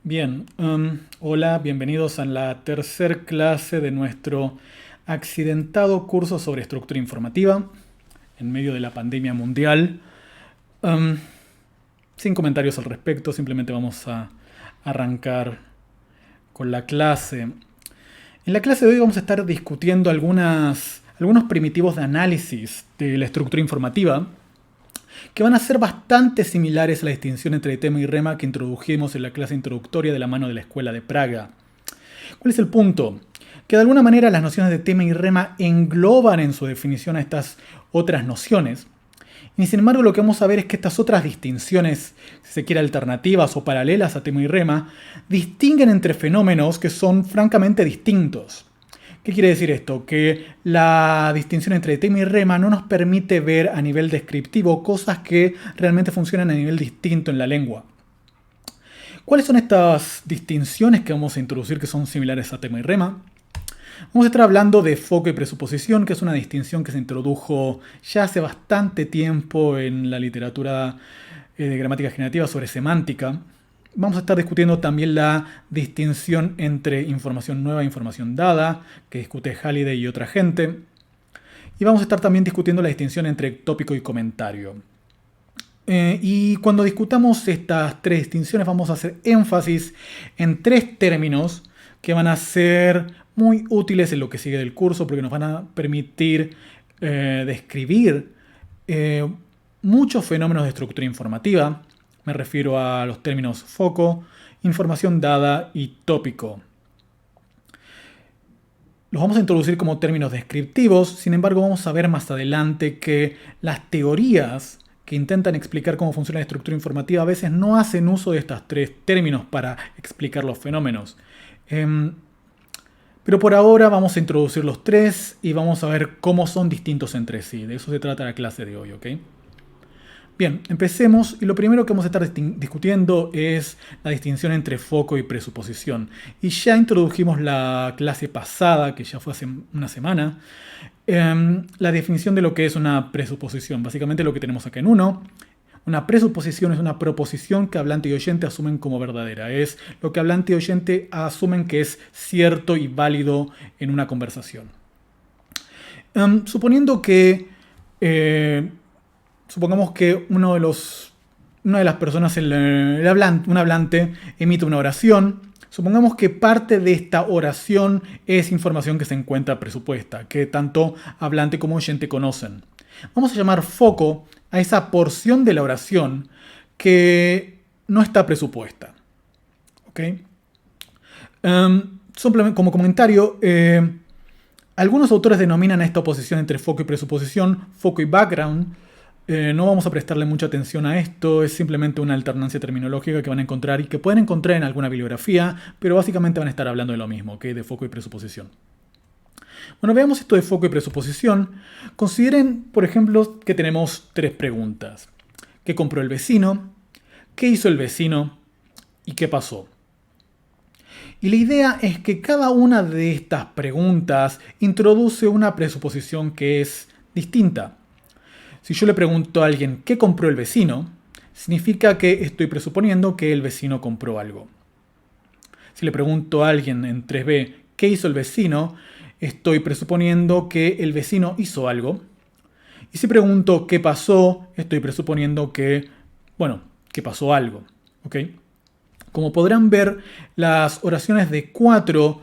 Bien, hola, bienvenidos a la tercer clase de nuestro accidentado curso sobre estructura informativa en medio de la pandemia mundial. Um, Sin comentarios al respecto, simplemente vamos a arrancar con la clase. En la clase de hoy vamos a estar discutiendo algunos primitivos de análisis de la estructura informativa que van a ser bastante similares a la distinción entre tema y rema que introdujimos en la clase introductoria de la mano de la Escuela de Praga. ¿Cuál es el punto? Que de alguna manera las nociones de tema y rema engloban en su definición a estas otras nociones. Y sin embargo lo que vamos a ver es que estas otras distinciones, si se quiere alternativas o paralelas a tema y rema, distinguen entre fenómenos que son francamente distintos. ¿Qué quiere decir esto? Que la distinción entre tema y rema no nos permite ver a nivel descriptivo cosas que realmente funcionan a nivel distinto en la lengua. ¿Cuáles son estas distinciones que vamos a introducir que son similares a tema y rema? Vamos a estar hablando de foco y presuposición, que es una distinción que se introdujo ya hace bastante tiempo en la literatura de gramática generativa sobre semántica. Vamos a estar discutiendo también la distinción entre información nueva e información dada, que discute Halliday y otra gente. Y vamos a estar también discutiendo la distinción entre tópico y comentario. Y cuando discutamos estas tres distinciones vamos a hacer énfasis en tres términos que van a ser muy útiles en lo que sigue del curso porque nos van a permitir describir muchos fenómenos de estructura informativa. Me refiero a los términos foco, información dada y tópico. Los vamos a introducir como términos descriptivos, sin embargo vamos a ver más adelante que las teorías que intentan explicar cómo funciona la estructura informativa a veces no hacen uso de estos tres términos para explicar los fenómenos. Pero por ahora vamos a introducir los tres y vamos a ver cómo son distintos entre sí. De eso se trata la clase de hoy, ¿ok? Bien, empecemos y lo primero que vamos a estar discutiendo es la distinción entre foco y presuposición. Y ya introdujimos la clase pasada, que ya fue hace una semana, la definición de lo que es una presuposición. Básicamente lo que tenemos acá en uno. Una presuposición es una proposición que hablante y oyente asumen como verdadera. Es lo que hablante y oyente asumen que es cierto y válido en una conversación. Suponiendo que supongamos que una de las personas, un hablante, emite una oración. Supongamos que parte de esta oración es información que se encuentra presupuesta, que tanto hablante como oyente conocen. Vamos a llamar foco a esa porción de la oración que no está presupuesta. ¿Ok? Simplemente como comentario, algunos autores denominan a esta oposición entre foco y presuposición foco y background. No vamos a prestarle mucha atención a esto, es simplemente una alternancia terminológica que van a encontrar y que pueden encontrar en alguna bibliografía, pero básicamente van a estar hablando de lo mismo, ¿okay? De foco y presuposición. Bueno, veamos esto de foco y presuposición. Consideren, por ejemplo, que tenemos tres preguntas. ¿Qué compró el vecino? ¿Qué hizo el vecino? ¿Y qué pasó? Y la idea es que cada una de estas preguntas introduce una presuposición que es distinta. Si yo le pregunto a alguien ¿qué compró el vecino?, significa que estoy presuponiendo que el vecino compró algo. Si le pregunto a alguien en 3b ¿qué hizo el vecino?, estoy presuponiendo que el vecino hizo algo. Y si pregunto ¿qué pasó?, estoy presuponiendo que, que pasó algo. ¿Ok? Como podrán ver, las oraciones de 4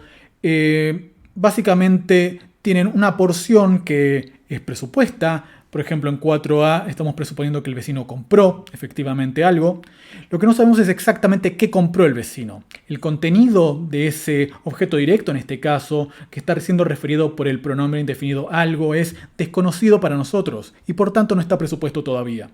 básicamente tienen una porción que es presupuesta. Por ejemplo, en 4a estamos presuponiendo que el vecino compró efectivamente algo. Lo que no sabemos es exactamente qué compró el vecino. El contenido de ese objeto directo, en este caso, que está siendo referido por el pronombre indefinido algo, es desconocido para nosotros y por tanto no está presupuesto todavía.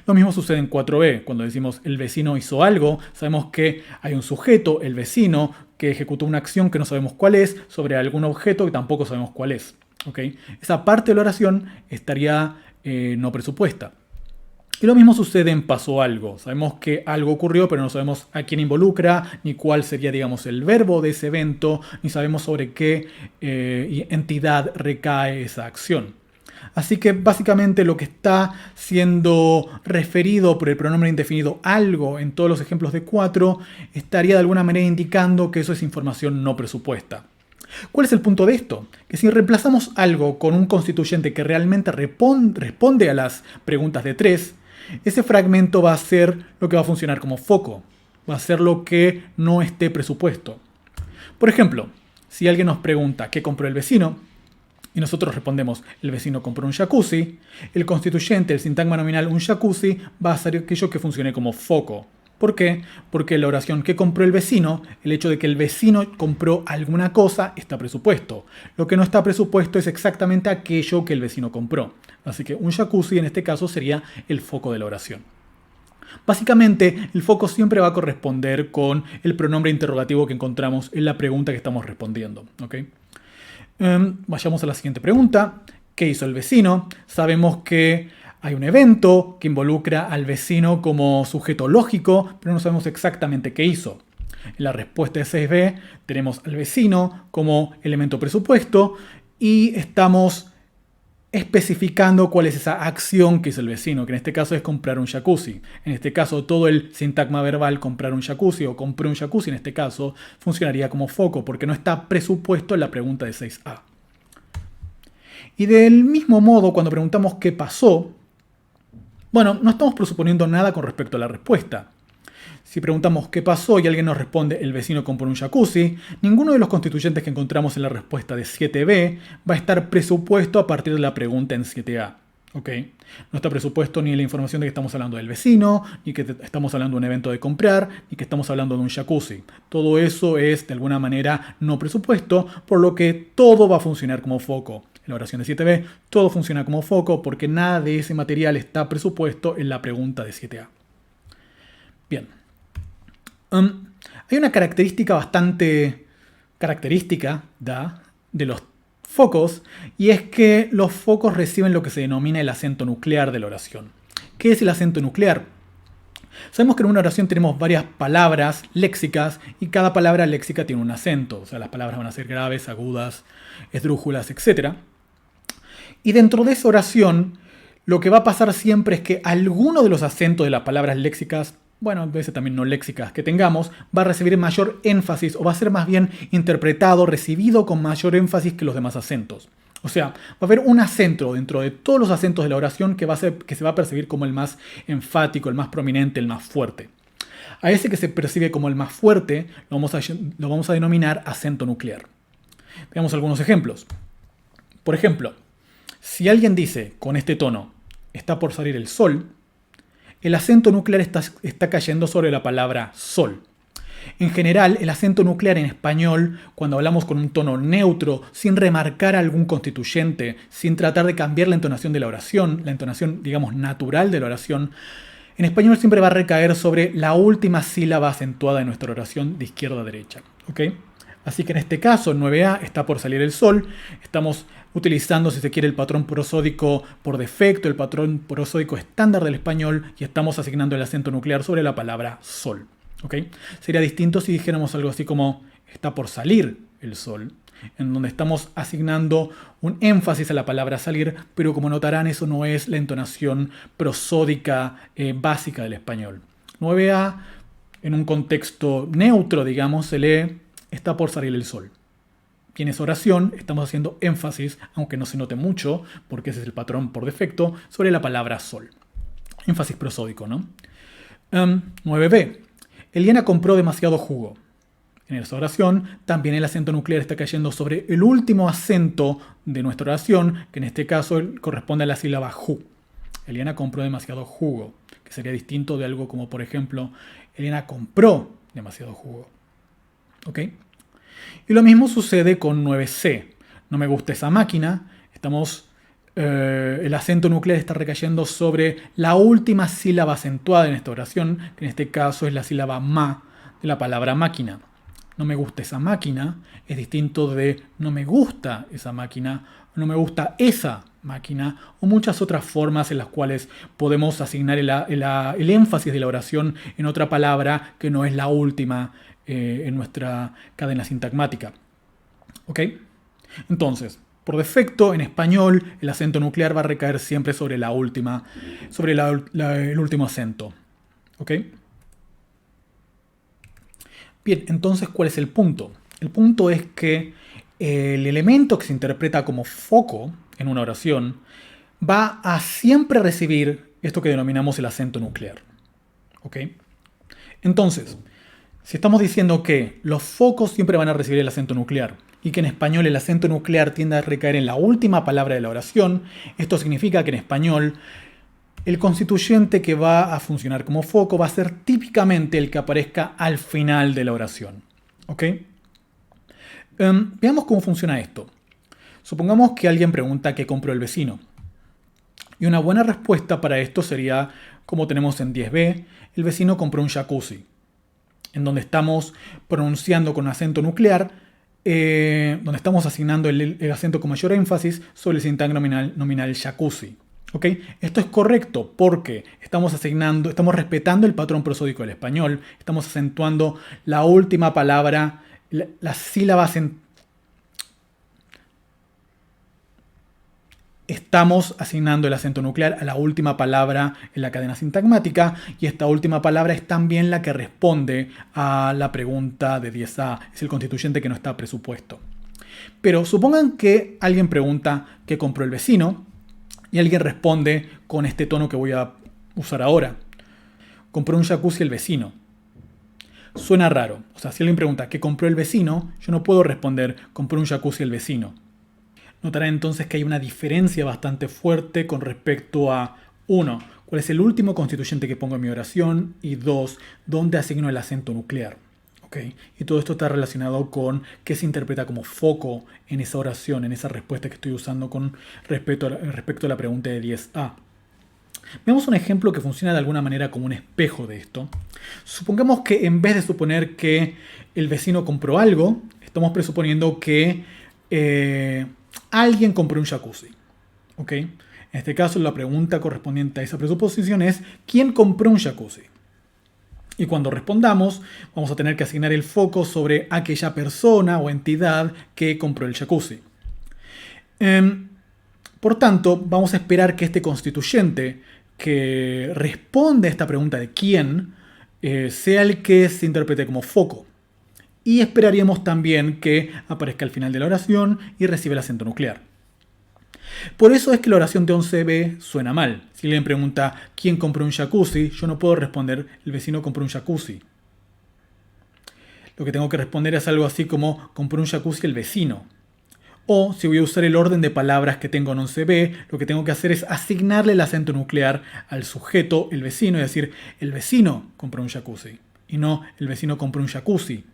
Lo mismo sucede en 4b. Cuando decimos el vecino hizo algo, sabemos que hay un sujeto, el vecino, que ejecutó una acción que no sabemos cuál es, sobre algún objeto que tampoco sabemos cuál es. ¿Okay? Esa parte de la oración estaría no presupuesta. Y lo mismo sucede en pasó algo. Sabemos que algo ocurrió, pero no sabemos a quién involucra, ni cuál sería, digamos, el verbo de ese evento, ni sabemos sobre qué entidad recae esa acción. Así que básicamente lo que está siendo referido por el pronombre indefinido algo en todos los ejemplos de 4 estaría de alguna manera indicando que eso es información no presupuesta. ¿Cuál es el punto de esto? Que si reemplazamos algo con un constituyente que realmente responde a las preguntas de 3, ese fragmento va a ser lo que va a funcionar como foco. Va a ser lo que no esté presupuesto. Por ejemplo, si alguien nos pregunta ¿qué compró el vecino? Y nosotros respondemos, el vecino compró un jacuzzi, el constituyente, el sintagma nominal un jacuzzi, va a ser aquello que funcione como foco. ¿Por qué? Porque la oración que compró el vecino, el hecho de que el vecino compró alguna cosa, está presupuesto. Lo que no está presupuesto es exactamente aquello que el vecino compró. Así que un jacuzzi en este caso sería el foco de la oración. Básicamente, el foco siempre va a corresponder con el pronombre interrogativo que encontramos en la pregunta que estamos respondiendo. ¿Okay? Vayamos a la siguiente pregunta. ¿Qué hizo el vecino? Sabemos que hay un evento que involucra al vecino como sujeto lógico, pero no sabemos exactamente qué hizo. En la respuesta de 6b tenemos al vecino como elemento presupuesto y estamos especificando cuál es esa acción que hizo el vecino, que en este caso es comprar un jacuzzi. En este caso todo el sintagma verbal comprar un jacuzzi o compré un jacuzzi en este caso funcionaría como foco porque no está presupuesto en la pregunta de 6a. Y del mismo modo cuando preguntamos qué pasó, bueno, no estamos presuponiendo nada con respecto a la respuesta. Si preguntamos qué pasó y alguien nos responde el vecino compró un jacuzzi, ninguno de los constituyentes que encontramos en la respuesta de 7b va a estar presupuesto a partir de la pregunta en 7a. ¿Okay? No está presupuesto ni la información de que estamos hablando del vecino, ni que estamos hablando de un evento de comprar, ni que estamos hablando de un jacuzzi. Todo eso es de alguna manera no presupuesto, por lo que todo va a funcionar como foco. En la oración de 7b todo funciona como foco porque nada de ese material está presupuesto en la pregunta de 7a. Bien. Hay una característica bastante característica de los focos y es que los focos reciben lo que se denomina el acento nuclear de la oración. ¿Qué es el acento nuclear? Sabemos que en una oración tenemos varias palabras léxicas y cada palabra léxica tiene un acento. O sea, las palabras van a ser graves, agudas, esdrújulas, etc. Y dentro de esa oración, lo que va a pasar siempre es que alguno de los acentos de las palabras léxicas, bueno, a veces también no léxicas que tengamos, va a recibir mayor énfasis o va a ser más bien interpretado, recibido con mayor énfasis que los demás acentos. O sea, va a haber un acento dentro de todos los acentos de la oración que se va a percibir como el más enfático, el más prominente, el más fuerte. A ese que se percibe como el más fuerte lo vamos a denominar acento nuclear. Veamos algunos ejemplos. Por ejemplo, si alguien dice con este tono, está por salir el sol, el acento nuclear está cayendo sobre la palabra sol. En general, el acento nuclear en español, cuando hablamos con un tono neutro, sin remarcar algún constituyente, sin tratar de cambiar la entonación de la oración, la entonación, digamos, natural de la oración, en español siempre va a recaer sobre la última sílaba acentuada de nuestra oración de izquierda a derecha. ¿Ok? Así que en este caso, en 9a, está por salir el sol. Estamos utilizando, si se quiere, el patrón prosódico por defecto, el patrón prosódico estándar del español, y estamos asignando el acento nuclear sobre la palabra sol. ¿Okay? Sería distinto si dijéramos algo así como está por salir el sol, en donde estamos asignando un énfasis a la palabra salir, pero como notarán eso no es la entonación prosódica básica del español. 9a, en un contexto neutro, digamos, se lee está por salir el sol. Y en esa oración estamos haciendo énfasis, aunque no se note mucho, porque ese es el patrón por defecto, sobre la palabra sol. Énfasis prosódico, ¿no? 9b. Eliana compró demasiado jugo. En esa oración también el acento nuclear está cayendo sobre el último acento de nuestra oración, que en este caso corresponde a la sílaba ju. Eliana compró demasiado jugo, que sería distinto de algo como, por ejemplo, Eliana compró demasiado jugo. ¿Ok? Y lo mismo sucede con 9c. No me gusta esa máquina. El acento nuclear está recayendo sobre la última sílaba acentuada en esta oración, que en este caso es la sílaba ma de la palabra máquina. No me gusta esa máquina es distinto de no me gusta esa máquina, no me gusta esa máquina, o muchas otras formas en las cuales podemos asignar el énfasis de la oración en otra palabra que no es la última en nuestra cadena sintagmática. ¿Ok? Entonces, por defecto, en español, el acento nuclear va a recaer siempre sobre el último acento. ¿Ok? Bien, entonces, ¿cuál es el punto? El punto es que el elemento que se interpreta como foco en una oración va a siempre recibir esto que denominamos el acento nuclear. ¿Ok? Entonces, si estamos diciendo que los focos siempre van a recibir el acento nuclear y que en español el acento nuclear tiende a recaer en la última palabra de la oración, esto significa que en español el constituyente que va a funcionar como foco va a ser típicamente el que aparezca al final de la oración. ¿Ok? Veamos cómo funciona esto. Supongamos que alguien pregunta qué compró el vecino. Y una buena respuesta para esto sería, como tenemos en 10b, el vecino compró un jacuzzi, en donde estamos pronunciando con acento nuclear, donde estamos asignando el acento con mayor énfasis sobre el sintagma nominal jacuzzi. ¿Okay? Esto es correcto porque estamos respetando el patrón prosódico del español, estamos acentuando la última palabra, las sílabas estamos asignando el acento nuclear a la última palabra en la cadena sintagmática y esta última palabra es también la que responde a la pregunta de 10a, es el constituyente que no está presupuesto. Pero supongan que alguien pregunta qué compró el vecino y alguien responde con este tono que voy a usar ahora. Compró un jacuzzi el vecino. Suena raro. O sea, si alguien pregunta qué compró el vecino, yo no puedo responder compró un jacuzzi el vecino. Notará entonces que hay una diferencia bastante fuerte con respecto a 1. ¿Cuál es el último constituyente que pongo en mi oración? Y 2. ¿Dónde asigno el acento nuclear? ¿Okay? Y todo esto está relacionado con qué se interpreta como foco en esa oración, en esa respuesta que estoy usando con respecto a la pregunta de 10a. Veamos un ejemplo que funciona de alguna manera como un espejo de esto. Supongamos que en vez de suponer que el vecino compró algo, estamos presuponiendo que alguien compró un jacuzzi. ¿Ok? En este caso, la pregunta correspondiente a esa presuposición es ¿quién compró un jacuzzi? Y cuando respondamos, vamos a tener que asignar el foco sobre aquella persona o entidad que compró el jacuzzi. Por tanto, vamos a esperar que este constituyente que responde a esta pregunta de quién sea el que se interprete como foco. Y esperaríamos también que aparezca al final de la oración y reciba el acento nuclear. Por eso es que la oración de 11b suena mal. Si alguien pregunta ¿quién compró un jacuzzi? Yo no puedo responder el vecino compró un jacuzzi. Lo que tengo que responder es algo así como compró un jacuzzi el vecino. O si voy a usar el orden de palabras que tengo en 11b, lo que tengo que hacer es asignarle el acento nuclear al sujeto, el vecino, y decir el vecino compró un jacuzzi. Y no el vecino compró un jacuzzi.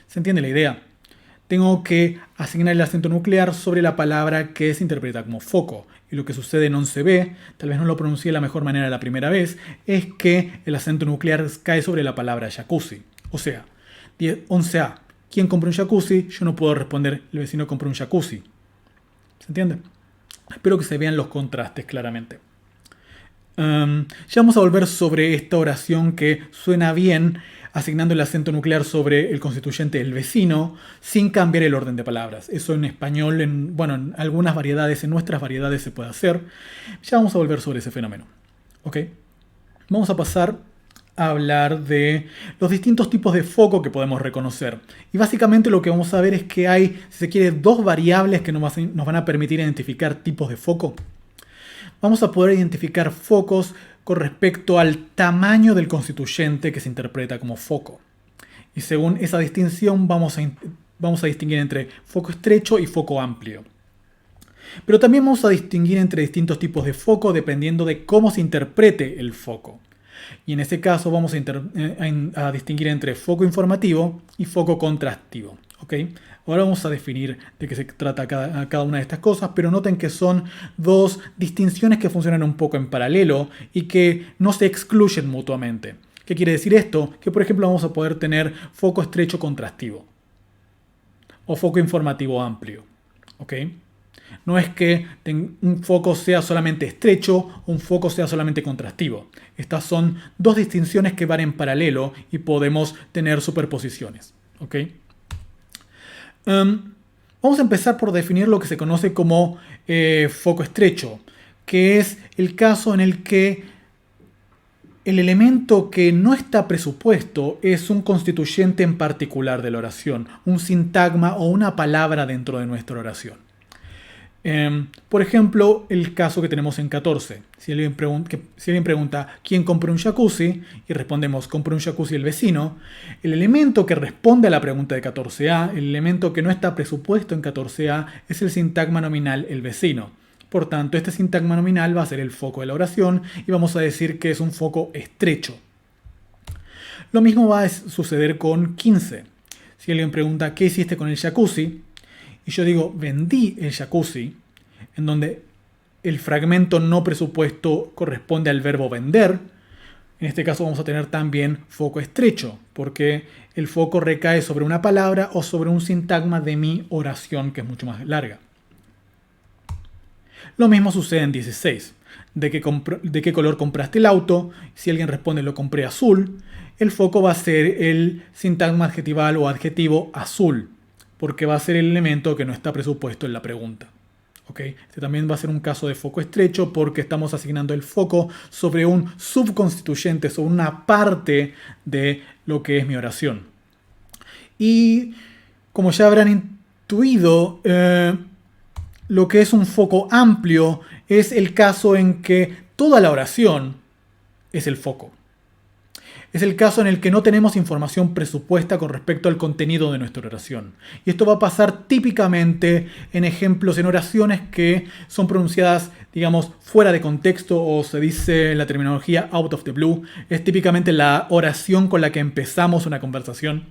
¿Se entiende la idea? Tengo que asignar el acento nuclear sobre la palabra que se interpreta como foco. Y lo que sucede en 11b, tal vez no lo pronuncié de la mejor manera la primera vez, es que el acento nuclear cae sobre la palabra jacuzzi. O sea, 11a, ¿quién compró un jacuzzi? Yo no puedo responder, el vecino compró un jacuzzi. ¿Se entiende? Espero que se vean los contrastes claramente. Ya vamos a volver sobre esta oración que suena bien, asignando el acento nuclear sobre el constituyente el vecino, sin cambiar el orden de palabras. Eso en español, en algunas variedades, en nuestras variedades se puede hacer. Ya vamos a volver sobre ese fenómeno. ¿Ok? Vamos a pasar a hablar de los distintos tipos de foco que podemos reconocer. Y básicamente lo que vamos a ver es que hay, si se quiere, dos variables que nos van a permitir identificar tipos de foco. Vamos a poder identificar focos con respecto al tamaño del constituyente que se interpreta como foco. Y según esa distinción vamos a distinguir entre foco estrecho y foco amplio. Pero también vamos a distinguir entre distintos tipos de foco dependiendo de cómo se interprete el foco. Y en este caso vamos a distinguir entre foco informativo y foco contrastivo. ¿Okay? Ahora vamos a definir de qué se trata cada una de estas cosas, pero noten que son dos distinciones que funcionan un poco en paralelo y que no se excluyen mutuamente. ¿Qué quiere decir esto? Que por ejemplo vamos a poder tener foco estrecho contrastivo o foco informativo amplio. ¿Okay? No es que un foco sea solamente estrecho o un foco sea solamente contrastivo. Estas son dos distinciones que van en paralelo y podemos tener superposiciones. ¿Okay? Vamos a empezar por definir lo que se conoce como foco estrecho, que es el caso en el que el elemento que no está presupuesto es un constituyente en particular de la oración, un sintagma o una palabra dentro de nuestra oración. Por ejemplo, el caso que tenemos en 14. Si alguien pregunta ¿quién compró un jacuzzi? Y respondemos compró un jacuzzi el vecino. El elemento que responde a la pregunta de 14a, el elemento que no está presupuesto en 14a, es el sintagma nominal el vecino. Por tanto, este sintagma nominal va a ser el foco de la oración y vamos a decir que es un foco estrecho. Lo mismo va a suceder con 15. Si alguien pregunta ¿qué hiciste con el jacuzzi? Y yo digo, vendí el jacuzzi, en donde el fragmento no presupuesto corresponde al verbo vender. En este caso vamos a tener también foco estrecho, porque el foco recae sobre una palabra o sobre un sintagma de mi oración, que es mucho más larga. Lo mismo sucede en 16. ¿De qué color compraste el auto? Si alguien responde lo compré azul, el foco va a ser el sintagma adjetival o adjetivo azul, porque va a ser el elemento que no está presupuesto en la pregunta. ¿Okay? Este también va a ser un caso de foco estrecho porque estamos asignando el foco sobre un subconstituyente, sobre una parte de lo que es mi oración. Y como ya habrán intuido, lo que es un foco amplio es el caso en que toda la oración es el foco. Es el caso en el que no tenemos información presupuesta con respecto al contenido de nuestra oración. Y esto va a pasar típicamente en ejemplos, en oraciones que son pronunciadas, digamos, fuera de contexto, o se dice en la terminología out of the blue. Es típicamente la oración con la que empezamos una conversación.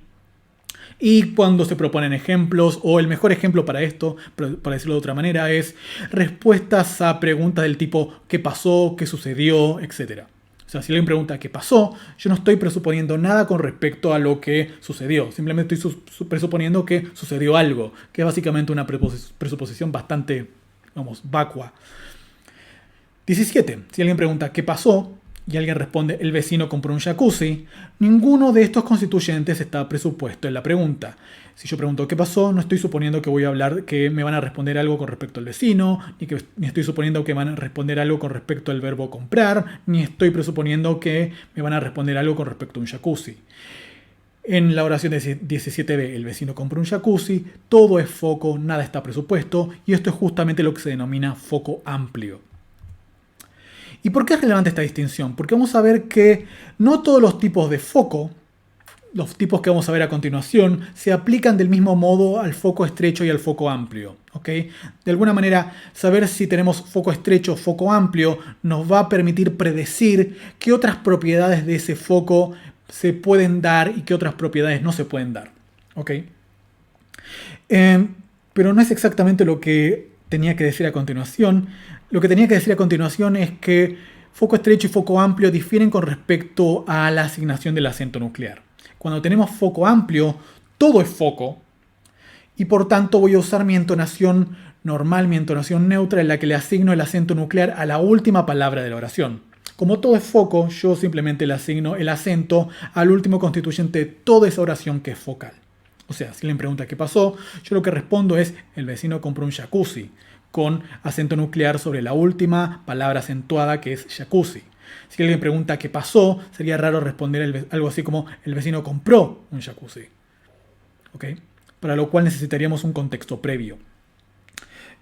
Y cuando se proponen ejemplos, o el mejor ejemplo para esto, para decirlo de otra manera, es respuestas a preguntas del tipo ¿qué pasó?, ¿qué sucedió?, etcétera. O sea, si alguien pregunta qué pasó, yo no estoy presuponiendo nada con respecto a lo que sucedió. Simplemente estoy presuponiendo que sucedió algo, que es básicamente una presuposición bastante, vamos, vacua. 17. Si alguien pregunta qué pasó y alguien responde el vecino compró un jacuzzi, ninguno de estos constituyentes está presupuesto en la pregunta. Si yo pregunto qué pasó, no estoy suponiendo que voy a hablar, que me van a responder algo con respecto al vecino, ni estoy suponiendo que van a responder algo con respecto al verbo comprar, ni estoy presuponiendo que me van a responder algo con respecto a un jacuzzi. En la oración de 17b, el vecino compró un jacuzzi, todo es foco, nada está presupuesto, y esto es justamente lo que se denomina foco amplio. ¿Y por qué es relevante esta distinción? Porque vamos a ver que no todos los tipos de foco, los tipos que vamos a ver a continuación, se aplican del mismo modo al foco estrecho y al foco amplio. ¿Okay? De alguna manera, saber si tenemos foco estrecho o foco amplio nos va a permitir predecir qué otras propiedades de ese foco se pueden dar y qué otras propiedades no se pueden dar. ¿Okay? Pero no es exactamente lo que tenía que decir a continuación. Lo que tenía que decir a continuación es que foco estrecho y foco amplio difieren con respecto a la asignación del acento nuclear. Cuando tenemos foco amplio, todo es foco, y por tanto voy a usar mi entonación normal, mi entonación neutra, en la que le asigno el acento nuclear a la última palabra de la oración. Como todo es foco, yo simplemente le asigno el acento al último constituyente de toda esa oración que es focal. O sea, si alguien pregunta qué pasó, yo lo que respondo es el vecino compró un jacuzzi, con acento nuclear sobre la última palabra acentuada que es jacuzzi. Si alguien pregunta qué pasó, sería raro responder algo así como el vecino compró un jacuzzi. ¿Okay? Para lo cual necesitaríamos un contexto previo.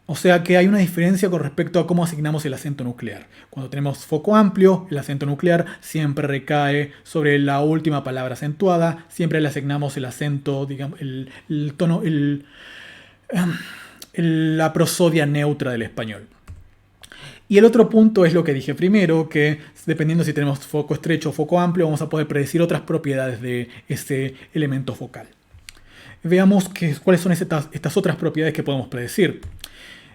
O sea que hay una diferencia con respecto a cómo asignamos el acento nuclear. Cuando tenemos foco amplio, el acento nuclear siempre recae sobre la última palabra acentuada. Siempre le asignamos el acento, digamos, el tono, la prosodia neutra del español. Y el otro punto es lo que dije primero, que dependiendo si tenemos foco estrecho o foco amplio, vamos a poder predecir otras propiedades de ese elemento focal. Veamos cuáles son estas otras propiedades que podemos predecir.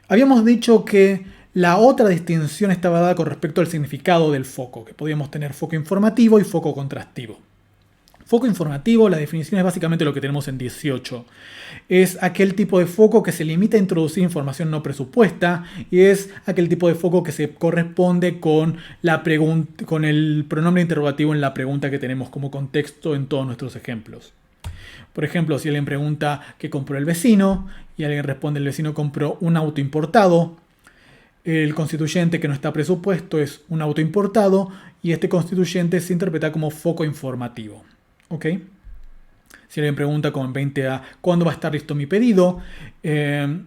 Habíamos dicho que la otra distinción estaba dada con respecto al significado del foco, que podíamos tener foco informativo y foco contrastivo. Foco informativo, la definición es básicamente lo que tenemos en 18. Es aquel tipo de foco que se limita a introducir información no presupuesta y es aquel tipo de foco que se corresponde con el pronombre interrogativo en la pregunta que tenemos como contexto en todos nuestros ejemplos. Por ejemplo, si alguien pregunta qué compró el vecino y alguien responde el vecino compró un auto importado, el constituyente que no está presupuesto es un auto importado y este constituyente se interpreta como foco informativo. ¿Ok? Si alguien pregunta como en 20A, ¿cuándo va a estar listo mi pedido? El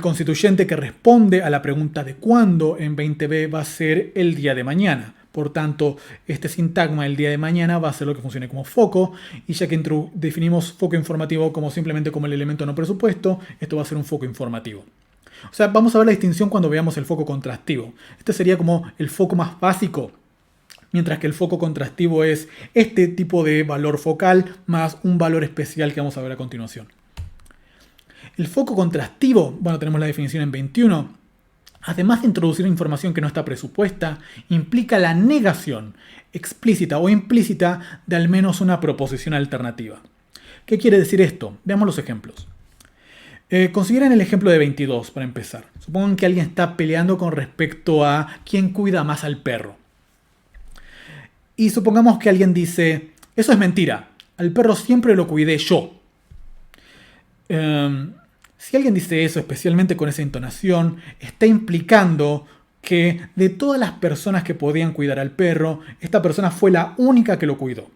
constituyente que responde a la pregunta de cuándo en 20B va a ser el día de mañana. Por tanto, este sintagma del día de mañana va a ser lo que funcione como foco. Y ya que definimos foco informativo como simplemente como el elemento no presupuesto, esto va a ser un foco informativo. O sea, vamos a ver la distinción cuando veamos el foco contrastivo. Este sería como el foco más básico, mientras que el foco contrastivo es este tipo de valor focal más un valor especial que vamos a ver a continuación. El foco contrastivo, bueno, tenemos la definición en 21, además de introducir información que no está presupuesta, implica la negación explícita o implícita de al menos una proposición alternativa. ¿Qué quiere decir esto? Veamos los ejemplos. Consideren el ejemplo de 22 para empezar. Supongan que alguien está peleando con respecto a quién cuida más al perro. Y supongamos que alguien dice, eso es mentira, al perro siempre lo cuidé yo. Si alguien dice eso, especialmente con esa entonación, está implicando que de todas las personas que podían cuidar al perro, esta persona fue la única que lo cuidó.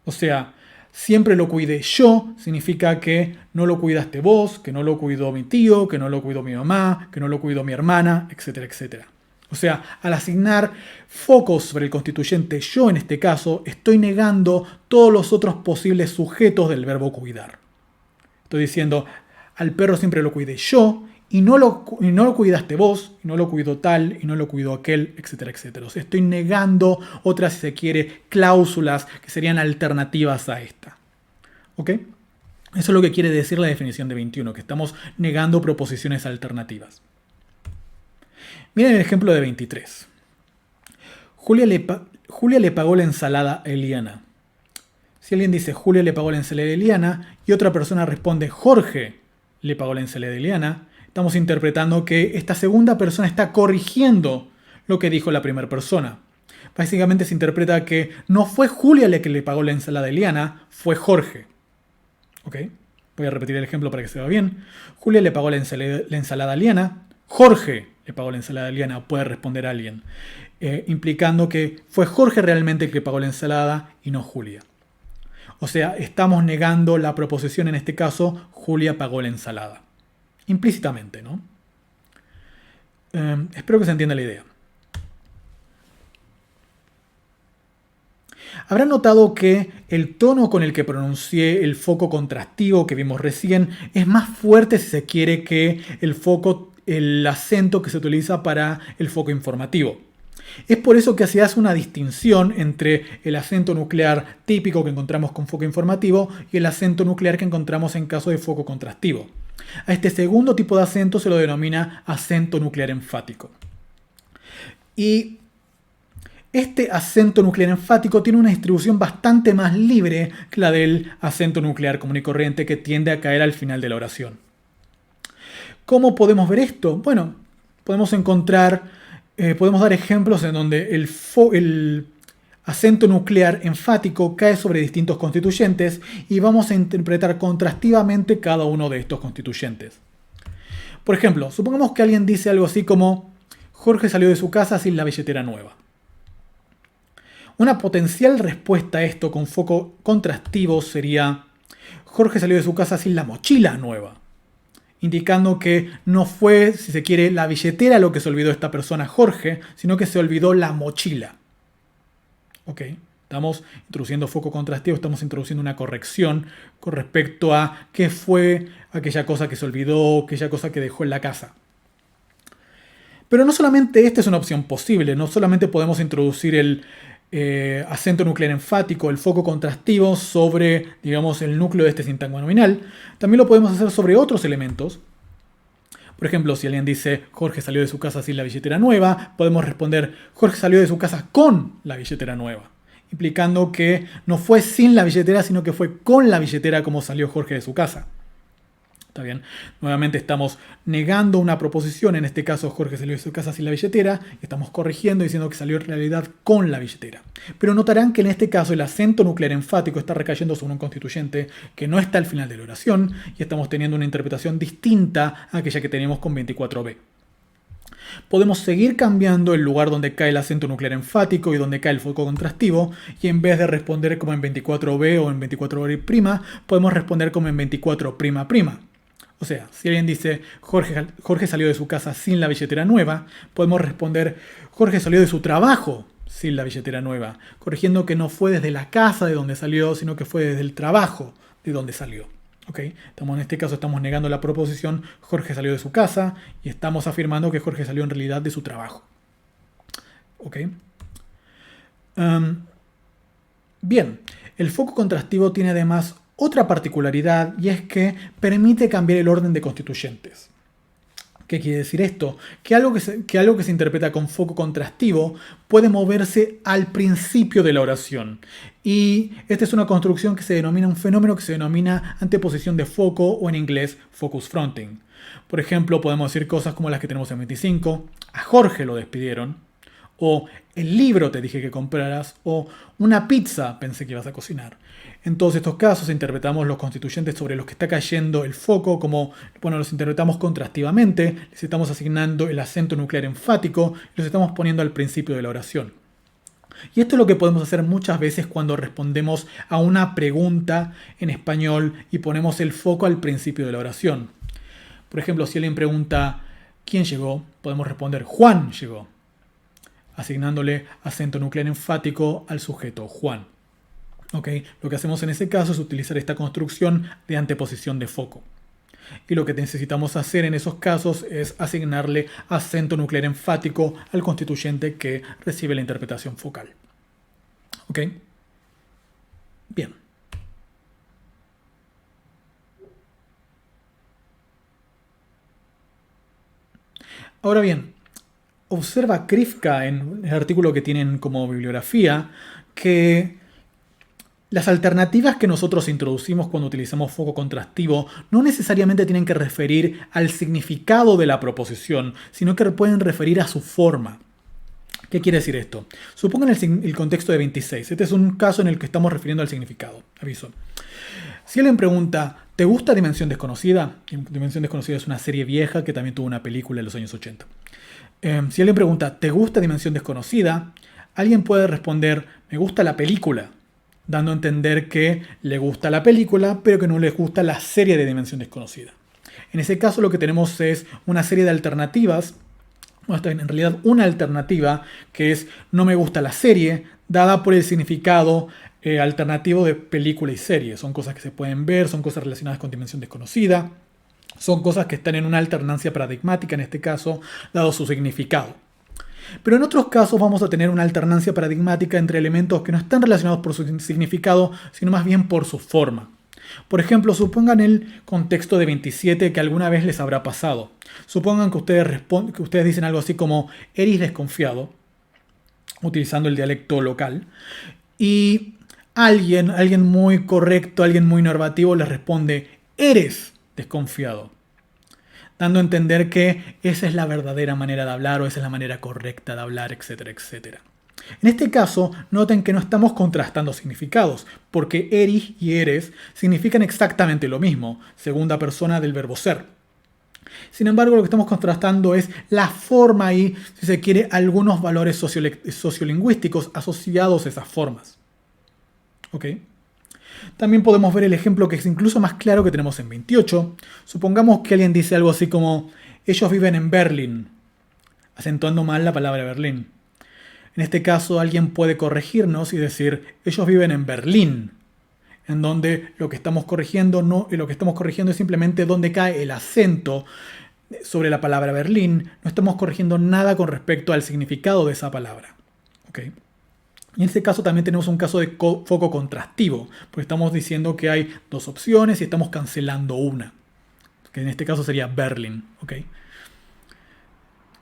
O sea, siempre lo cuidé yo, significa que no lo cuidaste vos, que no lo cuidó mi tío, que no lo cuidó mi mamá, que no lo cuidó mi hermana, etcétera, etcétera. O sea, al asignar focos sobre el constituyente yo en este caso, estoy negando todos los otros posibles sujetos del verbo cuidar. Estoy diciendo, al perro siempre lo cuidé yo, y no lo cuidaste vos, y no lo cuidó tal, y no lo cuidó aquel, etcétera, etcétera. O sea, estoy negando otras, si se quiere, cláusulas que serían alternativas a esta. ¿Ok? Eso es lo que quiere decir la definición de 21, que estamos negando proposiciones alternativas. Miren el ejemplo de 23. Julia le pagó la ensalada a Eliana. Si alguien dice Julia le pagó la ensalada a Eliana y otra persona responde Jorge le pagó la ensalada a Eliana, estamos interpretando que esta segunda persona está corrigiendo lo que dijo la primera persona. Básicamente se interpreta que no fue Julia la que le pagó la ensalada a Eliana, fue Jorge. ¿Ok? Voy a repetir el ejemplo para que se vea bien. Julia le pagó la ensalada a Eliana, Jorge le pagó la ensalada a Eliana, puede responder alguien, implicando que fue Jorge realmente el que pagó la ensalada y no Julia. O sea, estamos negando la proposición, en este caso, Julia pagó la ensalada. Implícitamente, ¿no? Espero que se entienda la idea. Habrán notado que el tono con el que pronuncié el foco contrastivo que vimos recién es más fuerte, si se quiere, que el acento que se utiliza para el foco informativo. Es por eso que se hace una distinción entre el acento nuclear típico que encontramos con foco informativo y el acento nuclear que encontramos en caso de foco contrastivo. A este segundo tipo de acento se lo denomina acento nuclear enfático. Y este acento nuclear enfático tiene una distribución bastante más libre que la del acento nuclear común y corriente que tiende a caer al final de la oración. ¿Cómo podemos ver esto? Bueno, podemos dar ejemplos en donde el acento nuclear enfático cae sobre distintos constituyentes y vamos a interpretar contrastivamente cada uno de estos constituyentes. Por ejemplo, supongamos que alguien dice algo así como Jorge salió de su casa sin la billetera nueva. Una potencial respuesta a esto con foco contrastivo sería Jorge salió de su casa sin la mochila nueva, indicando que no fue, si se quiere, la billetera lo que se olvidó esta persona Jorge, sino que se olvidó la mochila. Ok, estamos introduciendo foco contrastivo, estamos introduciendo una corrección con respecto a qué fue aquella cosa que se olvidó, aquella cosa que dejó en la casa. Pero no solamente esta es una opción posible, no solamente podemos introducir el acento nuclear enfático, el foco contrastivo sobre, digamos, el núcleo de este sintagma nominal, también lo podemos hacer sobre otros elementos. Por ejemplo, si alguien dice Jorge salió de su casa sin la billetera nueva, podemos responder Jorge salió de su casa con la billetera nueva, implicando que no fue sin la billetera, sino que fue con la billetera como salió Jorge de su casa. ¿Está bien? Nuevamente estamos negando una proposición, en este caso Jorge salió de su casa sin la billetera, y estamos corrigiendo diciendo que salió en realidad con la billetera. Pero notarán que en este caso el acento nuclear enfático está recayendo sobre un constituyente que no está al final de la oración y estamos teniendo una interpretación distinta a aquella que tenemos con 24b. Podemos seguir cambiando el lugar donde cae el acento nuclear enfático y donde cae el foco contrastivo, y en vez de responder como en 24b o en 24b', podemos responder como en 24''. O sea, si alguien dice Jorge salió de su casa sin la billetera nueva, podemos responder Jorge salió de su trabajo sin la billetera nueva, corrigiendo que no fue desde la casa de donde salió, sino que fue desde el trabajo de donde salió. ¿Okay? En este caso estamos negando la proposición Jorge salió de su casa y estamos afirmando que Jorge salió en realidad de su trabajo. ¿Okay? Bien, el foco contrastivo tiene además otra particularidad, y es que permite cambiar el orden de constituyentes. ¿Qué quiere decir esto? Que algo que se interpreta con foco contrastivo puede moverse al principio de la oración. Y esta es una construcción que se denomina un fenómeno que se denomina anteposición de foco, o en inglés focus fronting. Por ejemplo, podemos decir cosas como las que tenemos en 25, a Jorge lo despidieron, o el libro te dije que compraras, o una pizza pensé que ibas a cocinar. En todos estos casos interpretamos los constituyentes sobre los que está cayendo el foco como, bueno, los interpretamos contrastivamente, les estamos asignando el acento nuclear enfático y los estamos poniendo al principio de la oración. Y esto es lo que podemos hacer muchas veces cuando respondemos a una pregunta en español y ponemos el foco al principio de la oración. Por ejemplo, si alguien pregunta ¿quién llegó?, podemos responder Juan llegó, asignándole acento nuclear enfático al sujeto Juan. ¿Okay? Lo que hacemos en ese caso es utilizar esta construcción de anteposición de foco. Y lo que necesitamos hacer en esos casos es asignarle acento nuclear enfático al constituyente que recibe la interpretación focal. ¿Ok? Bien. Ahora bien, observa Krivka en el artículo que tienen como bibliografía que las alternativas que nosotros introducimos cuando utilizamos foco contrastivo no necesariamente tienen que referir al significado de la proposición, sino que pueden referir a su forma. ¿Qué quiere decir esto? Supongan el contexto de 26. Este es un caso en el que estamos refiriendo al significado. Aviso. Si alguien pregunta, ¿te gusta Dimensión Desconocida? Dimensión Desconocida es una serie vieja que también tuvo una película en los años 80. Si alguien pregunta, ¿te gusta Dimensión Desconocida?, alguien puede responder, me gusta la película, dando a entender que le gusta la película, pero que no le gusta la serie de Dimensión Desconocida. En ese caso lo que tenemos es una serie de alternativas, en realidad una alternativa, que es no me gusta la serie, dada por el significado alternativo de película y serie. Son cosas que se pueden ver, son cosas relacionadas con Dimensión Desconocida, son cosas que están en una alternancia paradigmática en este caso, dado su significado. Pero en otros casos vamos a tener una alternancia paradigmática entre elementos que no están relacionados por su significado, sino más bien por su forma. Por ejemplo, supongan el contexto de 27 que alguna vez les habrá pasado. Supongan que ustedes dicen algo así como eres desconfiado, utilizando el dialecto local, y alguien muy correcto, alguien muy normativo les responde eres desconfiado, dando a entender que esa es la verdadera manera de hablar o esa es la manera correcta de hablar, etcétera, etcétera. En este caso, noten que no estamos contrastando significados, porque eris y eres significan exactamente lo mismo, segunda persona del verbo ser. Sin embargo, lo que estamos contrastando es la forma y, si se quiere, algunos valores sociolingüísticos asociados a esas formas. ¿Ok? También podemos ver el ejemplo que es incluso más claro que tenemos en 28. Supongamos que alguien dice algo así como ellos viven en Berlín, acentuando mal la palabra Berlín. En este caso alguien puede corregirnos y decir ellos viven en Berlín, en donde lo que estamos corrigiendo es simplemente donde cae el acento sobre la palabra Berlín. No estamos corrigiendo nada con respecto al significado de esa palabra. ¿Okay? Y en este caso también tenemos un caso de foco contrastivo, porque estamos diciendo que hay dos opciones y estamos cancelando una, que en este caso sería Berlín. ¿Okay?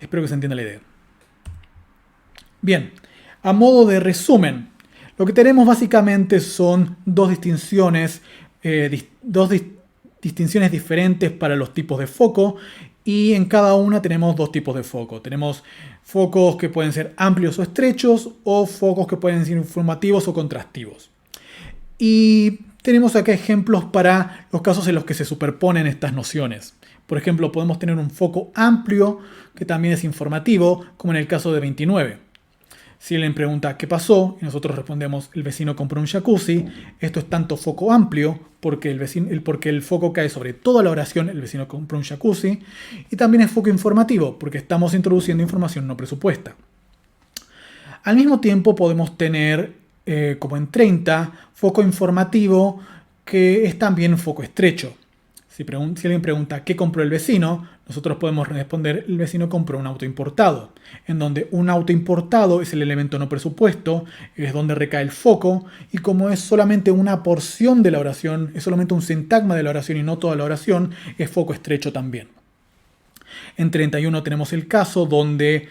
Espero que se entienda la idea. Bien, a modo de resumen, lo que tenemos básicamente son dos distinciones, dos distinciones diferentes para los tipos de foco y en cada una tenemos dos tipos de foco. Tenemos focos que pueden ser amplios o estrechos o focos que pueden ser informativos o contrastivos. Y tenemos acá ejemplos para los casos en los que se superponen estas nociones. Por ejemplo, podemos tener un foco amplio que también es informativo, como en el caso de 29. Si alguien pregunta ¿qué pasó? Y nosotros respondemos el vecino compró un jacuzzi. Esto es tanto foco amplio porque el foco cae sobre toda la oración, el vecino compró un jacuzzi. Y también es foco informativo porque estamos introduciendo información no presupuesta. Al mismo tiempo podemos tener, como en 30, foco informativo que es también foco estrecho. Si alguien pregunta ¿qué compró el vecino? Nosotros podemos responder el vecino compró un auto importado, en donde un auto importado es el elemento no presupuesto, es donde recae el foco, y como es solamente una porción de la oración, es solamente un sintagma de la oración y no toda la oración, es foco estrecho también. En 31 tenemos el caso donde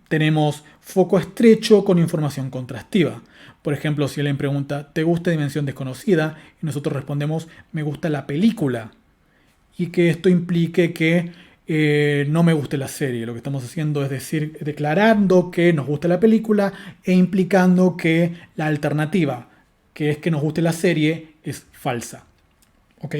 tenemos foco estrecho con información contrastiva. Por ejemplo, si alguien pregunta, ¿te gusta Dimensión Desconocida? Y nosotros respondemos, me gusta la película. Y que esto implique que no me guste la serie. Lo que estamos haciendo es decir, declarando que nos gusta la película e implicando que la alternativa, que es que nos guste la serie, es falsa. ¿Ok?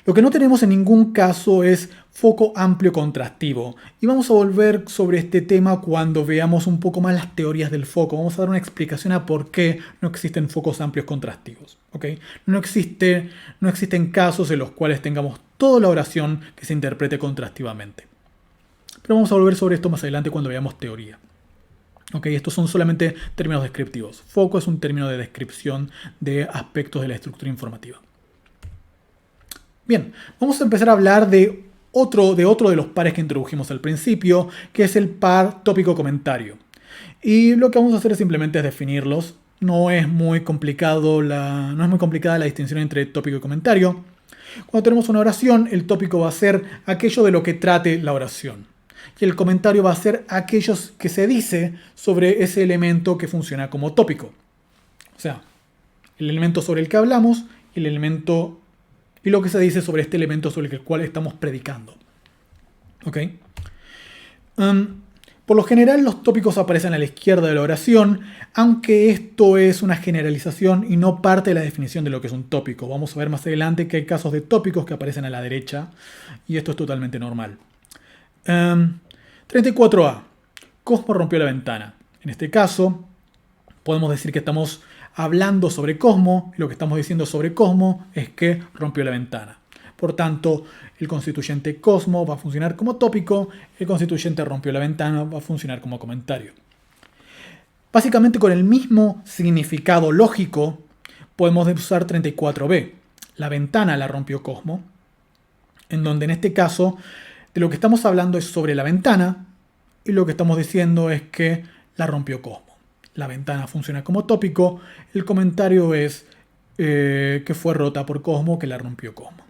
Lo que no tenemos en ningún caso es foco amplio contrastivo. Y vamos a volver sobre este tema cuando veamos un poco más las teorías del foco. Vamos a dar una explicación a por qué no existen focos amplios contrastivos. ¿Okay? No existen casos en los cuales tengamos toda la oración que se interprete contrastivamente. Pero vamos a volver sobre esto más adelante cuando veamos teoría. Okay, estos son solamente términos descriptivos. Foco es un término de descripción de aspectos de la estructura informativa. Bien, vamos a empezar a hablar de otro de los pares que introdujimos al principio, que es el par tópico-comentario. Y lo que vamos a hacer es simplemente definirlos. No es muy complicada la distinción entre tópico y comentario. Cuando tenemos una oración, el tópico va a ser aquello de lo que trate la oración. Y el comentario va a ser aquello que se dice sobre ese elemento que funciona como tópico. O sea, el elemento sobre el que hablamos y lo que se dice sobre este elemento sobre el cual estamos predicando. ¿Ok? Por lo general los tópicos aparecen a la izquierda de la oración, aunque esto es una generalización y no parte de la definición de lo que es un tópico. Vamos a ver más adelante que hay casos de tópicos que aparecen a la derecha y esto es totalmente normal. 34a. Cosmo rompió la ventana. En este caso, podemos decir que estamos hablando sobre Cosmo, y lo que estamos diciendo sobre Cosmo es que rompió la ventana. Por tanto, el constituyente Cosmo va a funcionar como tópico, el constituyente rompió la ventana va a funcionar como comentario. Básicamente con el mismo significado lógico, podemos usar 34b. La ventana la rompió Cosmo, en donde en este caso de lo que estamos hablando es sobre la ventana y lo que estamos diciendo es que la rompió Cosmo. La ventana funciona como tópico, el comentario es que fue rota por Cosmo, que la rompió Cosmo.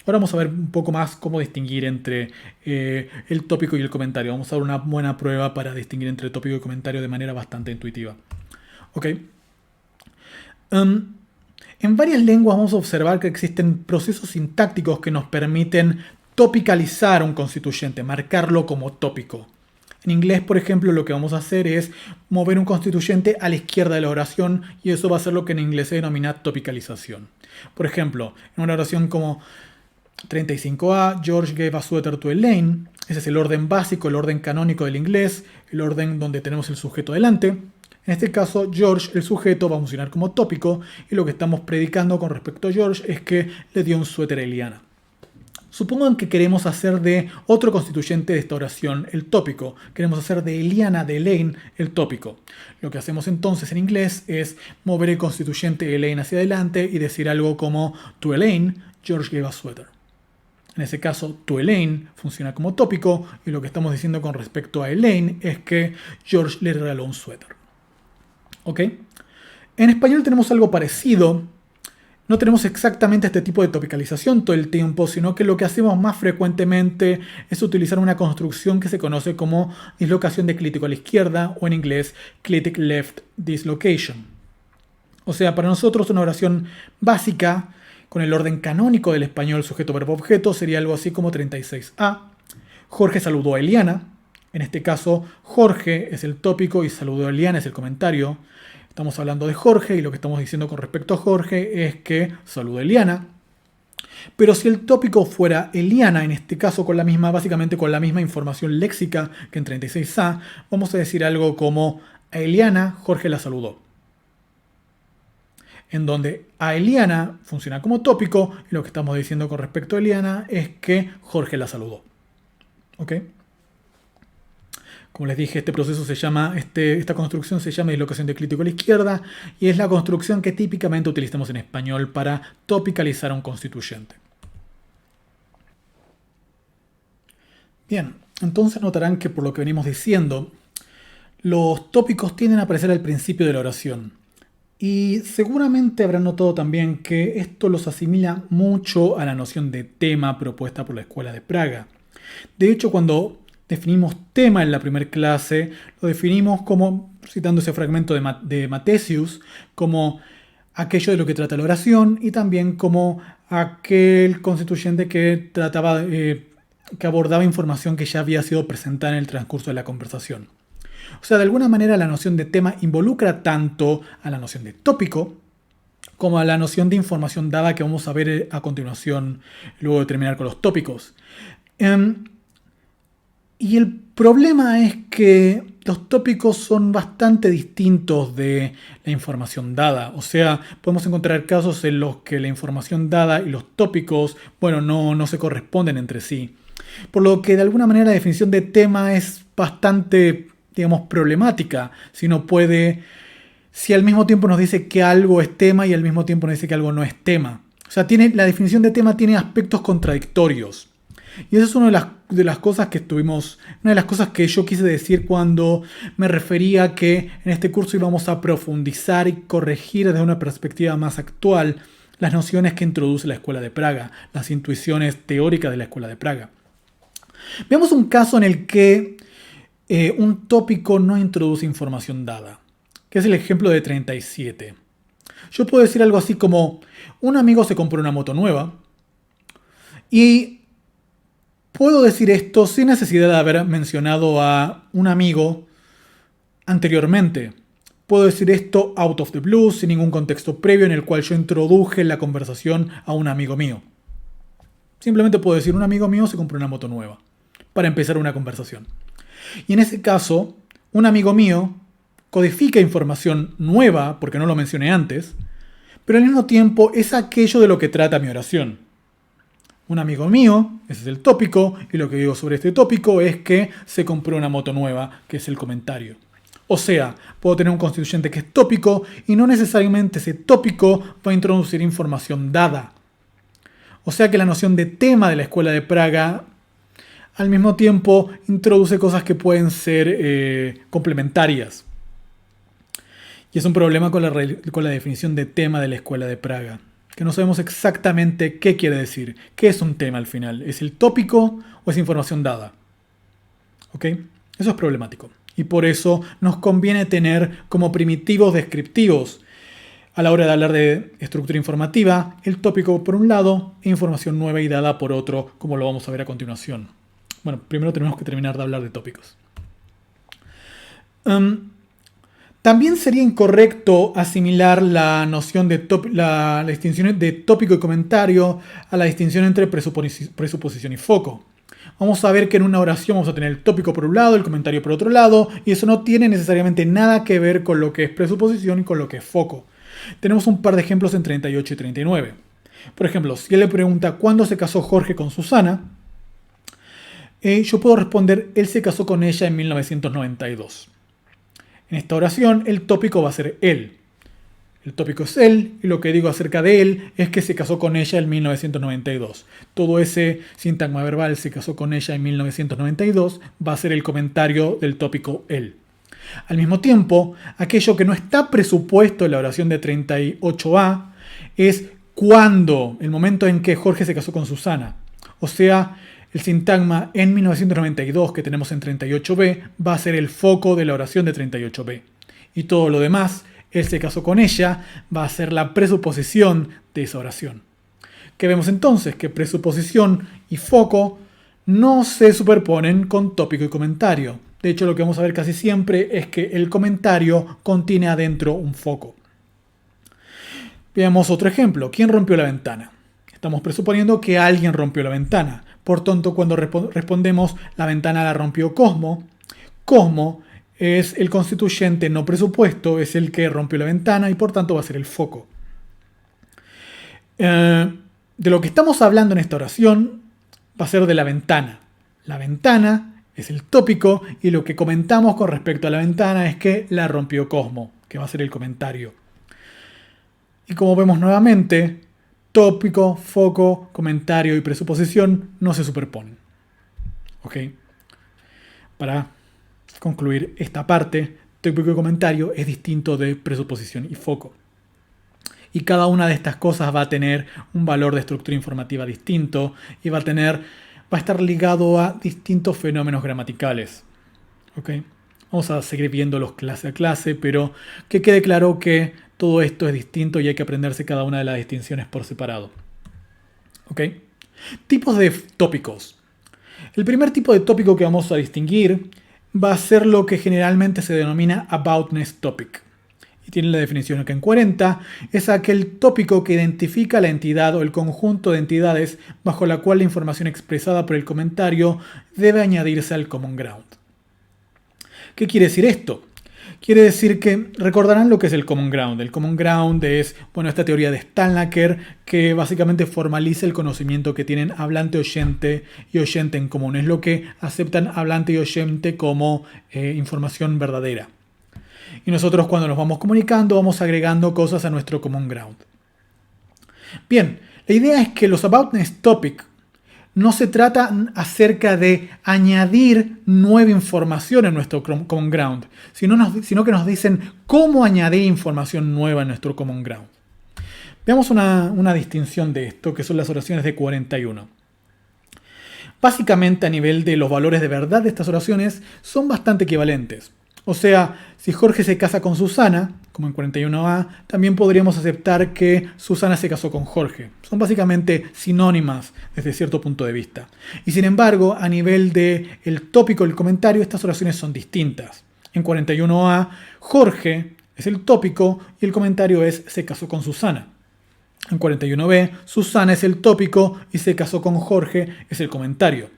Ahora vamos a ver un poco más cómo distinguir entre el tópico y el comentario. Vamos a dar una buena prueba para distinguir entre tópico y comentario de manera bastante intuitiva. ¿Ok? En varias lenguas vamos a observar que existen procesos sintácticos que nos permiten topicalizar un constituyente, marcarlo como tópico. En inglés, por ejemplo, lo que vamos a hacer es mover un constituyente a la izquierda de la oración y eso va a ser lo que en inglés se denomina topicalización. Por ejemplo, en una oración como 35a, George gave a sweater to Elaine. Ese es el orden básico, el orden canónico del inglés, el orden donde tenemos el sujeto delante. En este caso, George, el sujeto, va a funcionar como tópico y lo que estamos predicando con respecto a George es que le dio un suéter a Eliana. Supongan que queremos hacer de otro constituyente de esta oración el tópico. Queremos hacer de Eliana, de Elaine, el tópico. Lo que hacemos entonces en inglés es mover el constituyente Elaine hacia adelante y decir algo como to Elaine, George gave a sweater. En ese caso, to Elaine funciona como tópico y lo que estamos diciendo con respecto a Elaine es que George le regaló un suéter. ¿Ok? En español tenemos algo parecido. No tenemos exactamente este tipo de topicalización todo el tiempo, sino que lo que hacemos más frecuentemente es utilizar una construcción que se conoce como dislocación de clítico a la izquierda o en inglés clitic left dislocation. O sea, para nosotros una oración básica con el orden canónico del español sujeto verbo objeto sería algo así como 36a. Jorge saludó a Eliana. En este caso, Jorge es el tópico y saludó a Eliana es el comentario. Estamos hablando de Jorge y lo que estamos diciendo con respecto a Jorge es que saludó a Eliana. Pero si el tópico fuera Eliana, en este caso básicamente con la misma información léxica que en 36a, vamos a decir algo como a Eliana Jorge la saludó. En donde a Eliana funciona como tópico y lo que estamos diciendo con respecto a Eliana es que Jorge la saludó. ¿Ok? Como les dije, este proceso esta construcción se llama dislocación de clítico a la izquierda y es la construcción que típicamente utilizamos en español para topicalizar a un constituyente. Bien, entonces notarán que por lo que venimos diciendo, los tópicos tienden a aparecer al principio de la oración. Y seguramente habrán notado también que esto los asimila mucho a la noción de tema propuesta por la Escuela de Praga. De hecho, cuando definimos tema en la primera clase, lo definimos como, citando ese fragmento de Matthäus, como aquello de lo que trata la oración y también como aquel constituyente que que abordaba información que ya había sido presentada en el transcurso de la conversación. O sea, de alguna manera la noción de tema involucra tanto a la noción de tópico como a la noción de información dada que vamos a ver a continuación luego de terminar con los tópicos. Y el problema es que los tópicos son bastante distintos de la información dada. O sea, podemos encontrar casos en los que la información dada y los tópicos, no se corresponden entre sí. Por lo que de alguna manera la definición de tema es bastante, problemática. Si al mismo tiempo nos dice que algo es tema y al mismo tiempo nos dice que algo no es tema. O sea, la definición de tema tiene aspectos contradictorios. Y esa es una de las cosas que yo quise decir cuando me refería a que en este curso íbamos a profundizar y corregir desde una perspectiva más actual las nociones que introduce la Escuela de Praga, las intuiciones teóricas de la Escuela de Praga. Veamos un caso en el que un tópico no introduce información dada, que es el ejemplo de 37. Yo puedo decir algo así como, un amigo se compró una moto nueva y puedo decir esto sin necesidad de haber mencionado a un amigo anteriormente. Puedo decir esto out of the blue, sin ningún contexto previo en el cual yo introduje la conversación a un amigo mío. Simplemente puedo decir, un amigo mío se compró una moto nueva, para empezar una conversación. Y en ese caso, un amigo mío codifica información nueva, porque no lo mencioné antes, pero al mismo tiempo es aquello de lo que trata mi oración. Un amigo mío, ese es el tópico, y lo que digo sobre este tópico es que se compró una moto nueva, que es el comentario. O sea, puedo tener un constituyente que es tópico y no necesariamente ese tópico va a introducir información dada. O sea que la noción de tema de la Escuela de Praga al mismo tiempo introduce cosas que pueden ser complementarias. Y es un problema con la definición de tema de la Escuela de Praga, que no sabemos exactamente qué quiere decir. ¿Qué es un tema al final? ¿Es el tópico o es información dada? ¿Ok? Eso es problemático. Y por eso nos conviene tener como primitivos descriptivos a la hora de hablar de estructura informativa, el tópico por un lado e información nueva y dada por otro, como lo vamos a ver a continuación. Bueno, primero tenemos que terminar de hablar de tópicos. También sería incorrecto asimilar la noción de la distinción de tópico y comentario a la distinción entre presuposición y foco. Vamos a ver que en una oración vamos a tener el tópico por un lado, el comentario por otro lado, y eso no tiene necesariamente nada que ver con lo que es presuposición y con lo que es foco. Tenemos un par de ejemplos en 38 y 39. Por ejemplo, si él le pregunta ¿cuándo se casó Jorge con Susana? Yo puedo responder, él se casó con ella en 1992. En esta oración, el tópico va a ser él. El tópico es él, y lo que digo acerca de él es que se casó con ella en 1992. Todo ese sintagma verbal, se casó con ella en 1992, va a ser el comentario del tópico él. Al mismo tiempo, aquello que no está presupuesto en la oración de 38a es cuándo, el momento en que Jorge se casó con Susana. O sea, el sintagma en 1992 que tenemos en 38b va a ser el foco de la oración de 38b. Y todo lo demás, él se casó con ella, va a ser la presuposición de esa oración. ¿Qué vemos entonces? Que presuposición y foco no se superponen con tópico y comentario. De hecho, lo que vamos a ver casi siempre es que el comentario contiene adentro un foco. Veamos otro ejemplo. ¿Quién rompió la ventana? Estamos presuponiendo que alguien rompió la ventana. Por tanto, cuando respondemos la ventana la rompió Cosmo, Cosmo es el constituyente no presupuesto, es el que rompió la ventana y por tanto va a ser el foco. De lo que estamos hablando en esta oración va a ser de la ventana. La ventana es el tópico y lo que comentamos con respecto a la ventana es que la rompió Cosmo, que va a ser el comentario. Y como vemos nuevamente, tópico, foco, comentario y presuposición no se superponen. ¿Ok? Para concluir esta parte, tópico y comentario es distinto de presuposición y foco. Y cada una de estas cosas va a tener un valor de estructura informativa distinto y va a estar ligado a distintos fenómenos gramaticales. ¿Ok? Vamos a seguir viéndolos clase a clase, pero que quede claro que todo esto es distinto y hay que aprenderse cada una de las distinciones por separado. ¿Ok? Tipos de tópicos. El primer tipo de tópico que vamos a distinguir va a ser lo que generalmente se denomina aboutness topic. Y tiene la definición acá en 40, es aquel tópico que identifica la entidad o el conjunto de entidades bajo la cual la información expresada por el comentario debe añadirse al common ground. ¿Qué quiere decir esto? Quiere decir que recordarán lo que es el common ground. El common ground es, esta teoría de Stallnaker que básicamente formaliza el conocimiento que tienen hablante-oyente y oyente en común. Es lo que aceptan hablante y oyente como información verdadera. Y nosotros cuando nos vamos comunicando vamos agregando cosas a nuestro common ground. Bien, la idea es que los aboutness topic no se trata acerca de añadir nueva información en nuestro common ground, sino que nos dicen cómo añadir información nueva en nuestro common ground. Veamos una distinción de esto, que son las oraciones de 41. Básicamente, a nivel de los valores de verdad de estas oraciones, son bastante equivalentes. O sea, si Jorge se casa con Susana, como en 41a, también podríamos aceptar que Susana se casó con Jorge. Son básicamente sinónimas desde cierto punto de vista. Y sin embargo, a nivel del tópico del comentario, estas oraciones son distintas. En 41a, Jorge es el tópico y el comentario es se casó con Susana. En 41b, Susana es el tópico y se casó con Jorge es el comentario.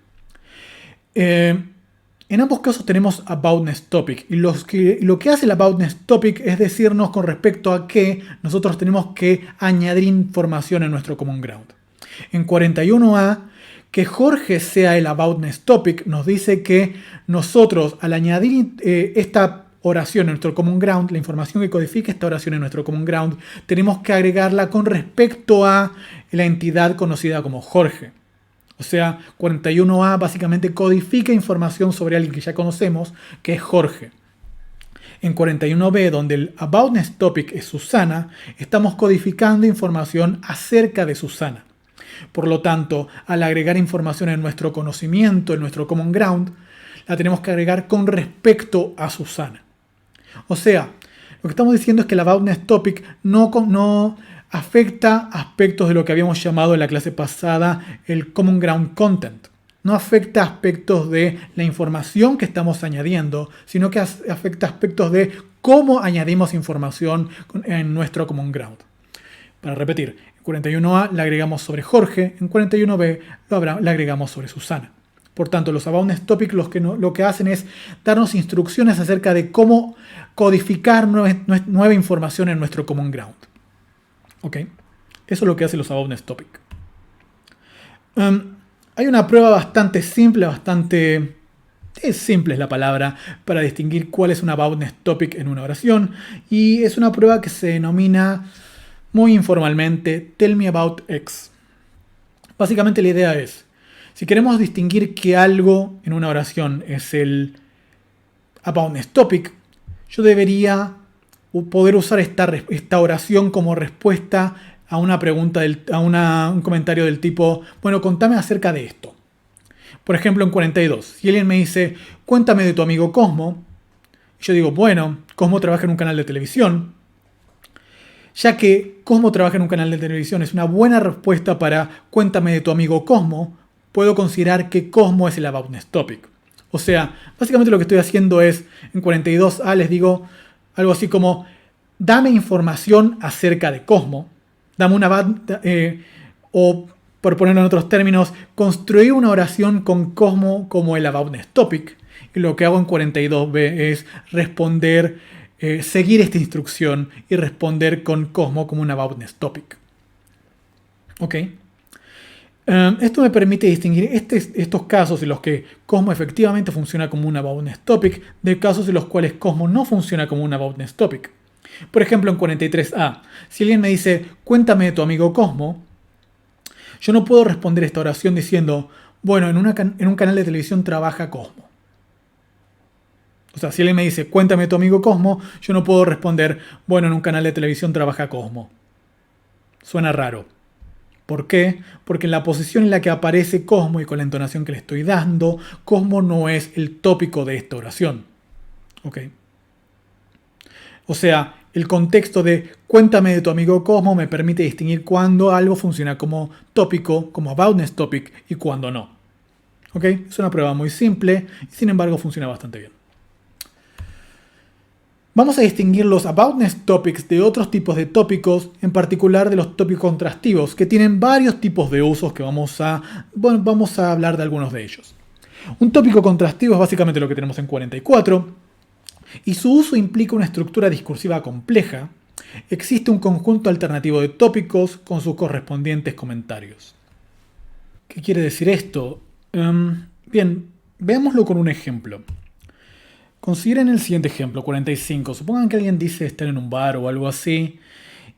En ambos casos tenemos aboutness topic y lo que hace el aboutness topic es decirnos con respecto a que nosotros tenemos que añadir información en nuestro common ground. En 41a, que Jorge sea el aboutness topic nos dice que nosotros al añadir esta oración en nuestro common ground, la información que codifica esta oración en nuestro common ground, tenemos que agregarla con respecto a la entidad conocida como Jorge. O sea, 41a básicamente codifica información sobre alguien que ya conocemos, que es Jorge. En 41b, donde el aboutness topic es Susana, estamos codificando información acerca de Susana. Por lo tanto, al agregar información en nuestro conocimiento, en nuestro common ground, la tenemos que agregar con respecto a Susana. O sea, lo que estamos diciendo es que el aboutness topic no afecta aspectos de lo que habíamos llamado en la clase pasada el common ground content. No afecta aspectos de la información que estamos añadiendo, sino que afecta aspectos de cómo añadimos información en nuestro common ground. Para repetir, en 41a le agregamos sobre Jorge, en 41b le agregamos sobre Susana. Por tanto, los aboutness topics lo que hacen es darnos instrucciones acerca de cómo codificar nueva información en nuestro common ground. ¿Ok? Eso es lo que hacen los aboutness topic. Hay una prueba bastante simple, simple es la palabra, para distinguir cuál es un aboutness topic en una oración. Y es una prueba que se denomina muy informalmente Tell me about X. Básicamente la idea es, si queremos distinguir que algo en una oración es el aboutness topic, yo debería poder usar esta oración como respuesta a una pregunta, un comentario del tipo, bueno, contame acerca de esto. Por ejemplo, en 42, si alguien me dice, cuéntame de tu amigo Cosmo, y yo digo, bueno, Cosmo trabaja en un canal de televisión. Ya que Cosmo trabaja en un canal de televisión, es una buena respuesta para cuéntame de tu amigo Cosmo, puedo considerar que Cosmo es el aboutness topic. O sea, básicamente lo que estoy haciendo es, en 42A les digo algo así como, dame información acerca de Cosmo, dame o por ponerlo en otros términos, construí una oración con Cosmo como el aboutness topic. Y lo que hago en 42B es responder, seguir esta instrucción y responder con Cosmo como un aboutness topic. ¿Ok? Esto me permite distinguir estos casos en los que Cosmo efectivamente funciona como un aboutness topic de casos en los cuales Cosmo no funciona como un aboutness topic. Por ejemplo, en 43A, si alguien me dice, cuéntame de tu amigo Cosmo, yo no puedo responder esta oración diciendo, bueno, en un canal de televisión trabaja Cosmo. O sea, si alguien me dice, cuéntame de tu amigo Cosmo, yo no puedo responder, bueno, en un canal de televisión trabaja Cosmo. Suena raro. ¿Por qué? Porque en la posición en la que aparece Cosmo y con la entonación que le estoy dando, Cosmo no es el tópico de esta oración. ¿Ok? O sea, el contexto de cuéntame de tu amigo Cosmo me permite distinguir cuándo algo funciona como tópico, como aboutness topic, y cuándo no. ¿Ok? Es una prueba muy simple y sin embargo funciona bastante bien. Vamos a distinguir los aboutness topics de otros tipos de tópicos, en particular de los tópicos contrastivos, que tienen varios tipos de usos que vamos a hablar de algunos de ellos. Un tópico contrastivo es básicamente lo que tenemos en 44, y su uso implica una estructura discursiva compleja. Existe un conjunto alternativo de tópicos con sus correspondientes comentarios. ¿Qué quiere decir esto? Bien, veámoslo con un ejemplo. Consideren el siguiente ejemplo, 45. Supongan que alguien dice estar en un bar o algo así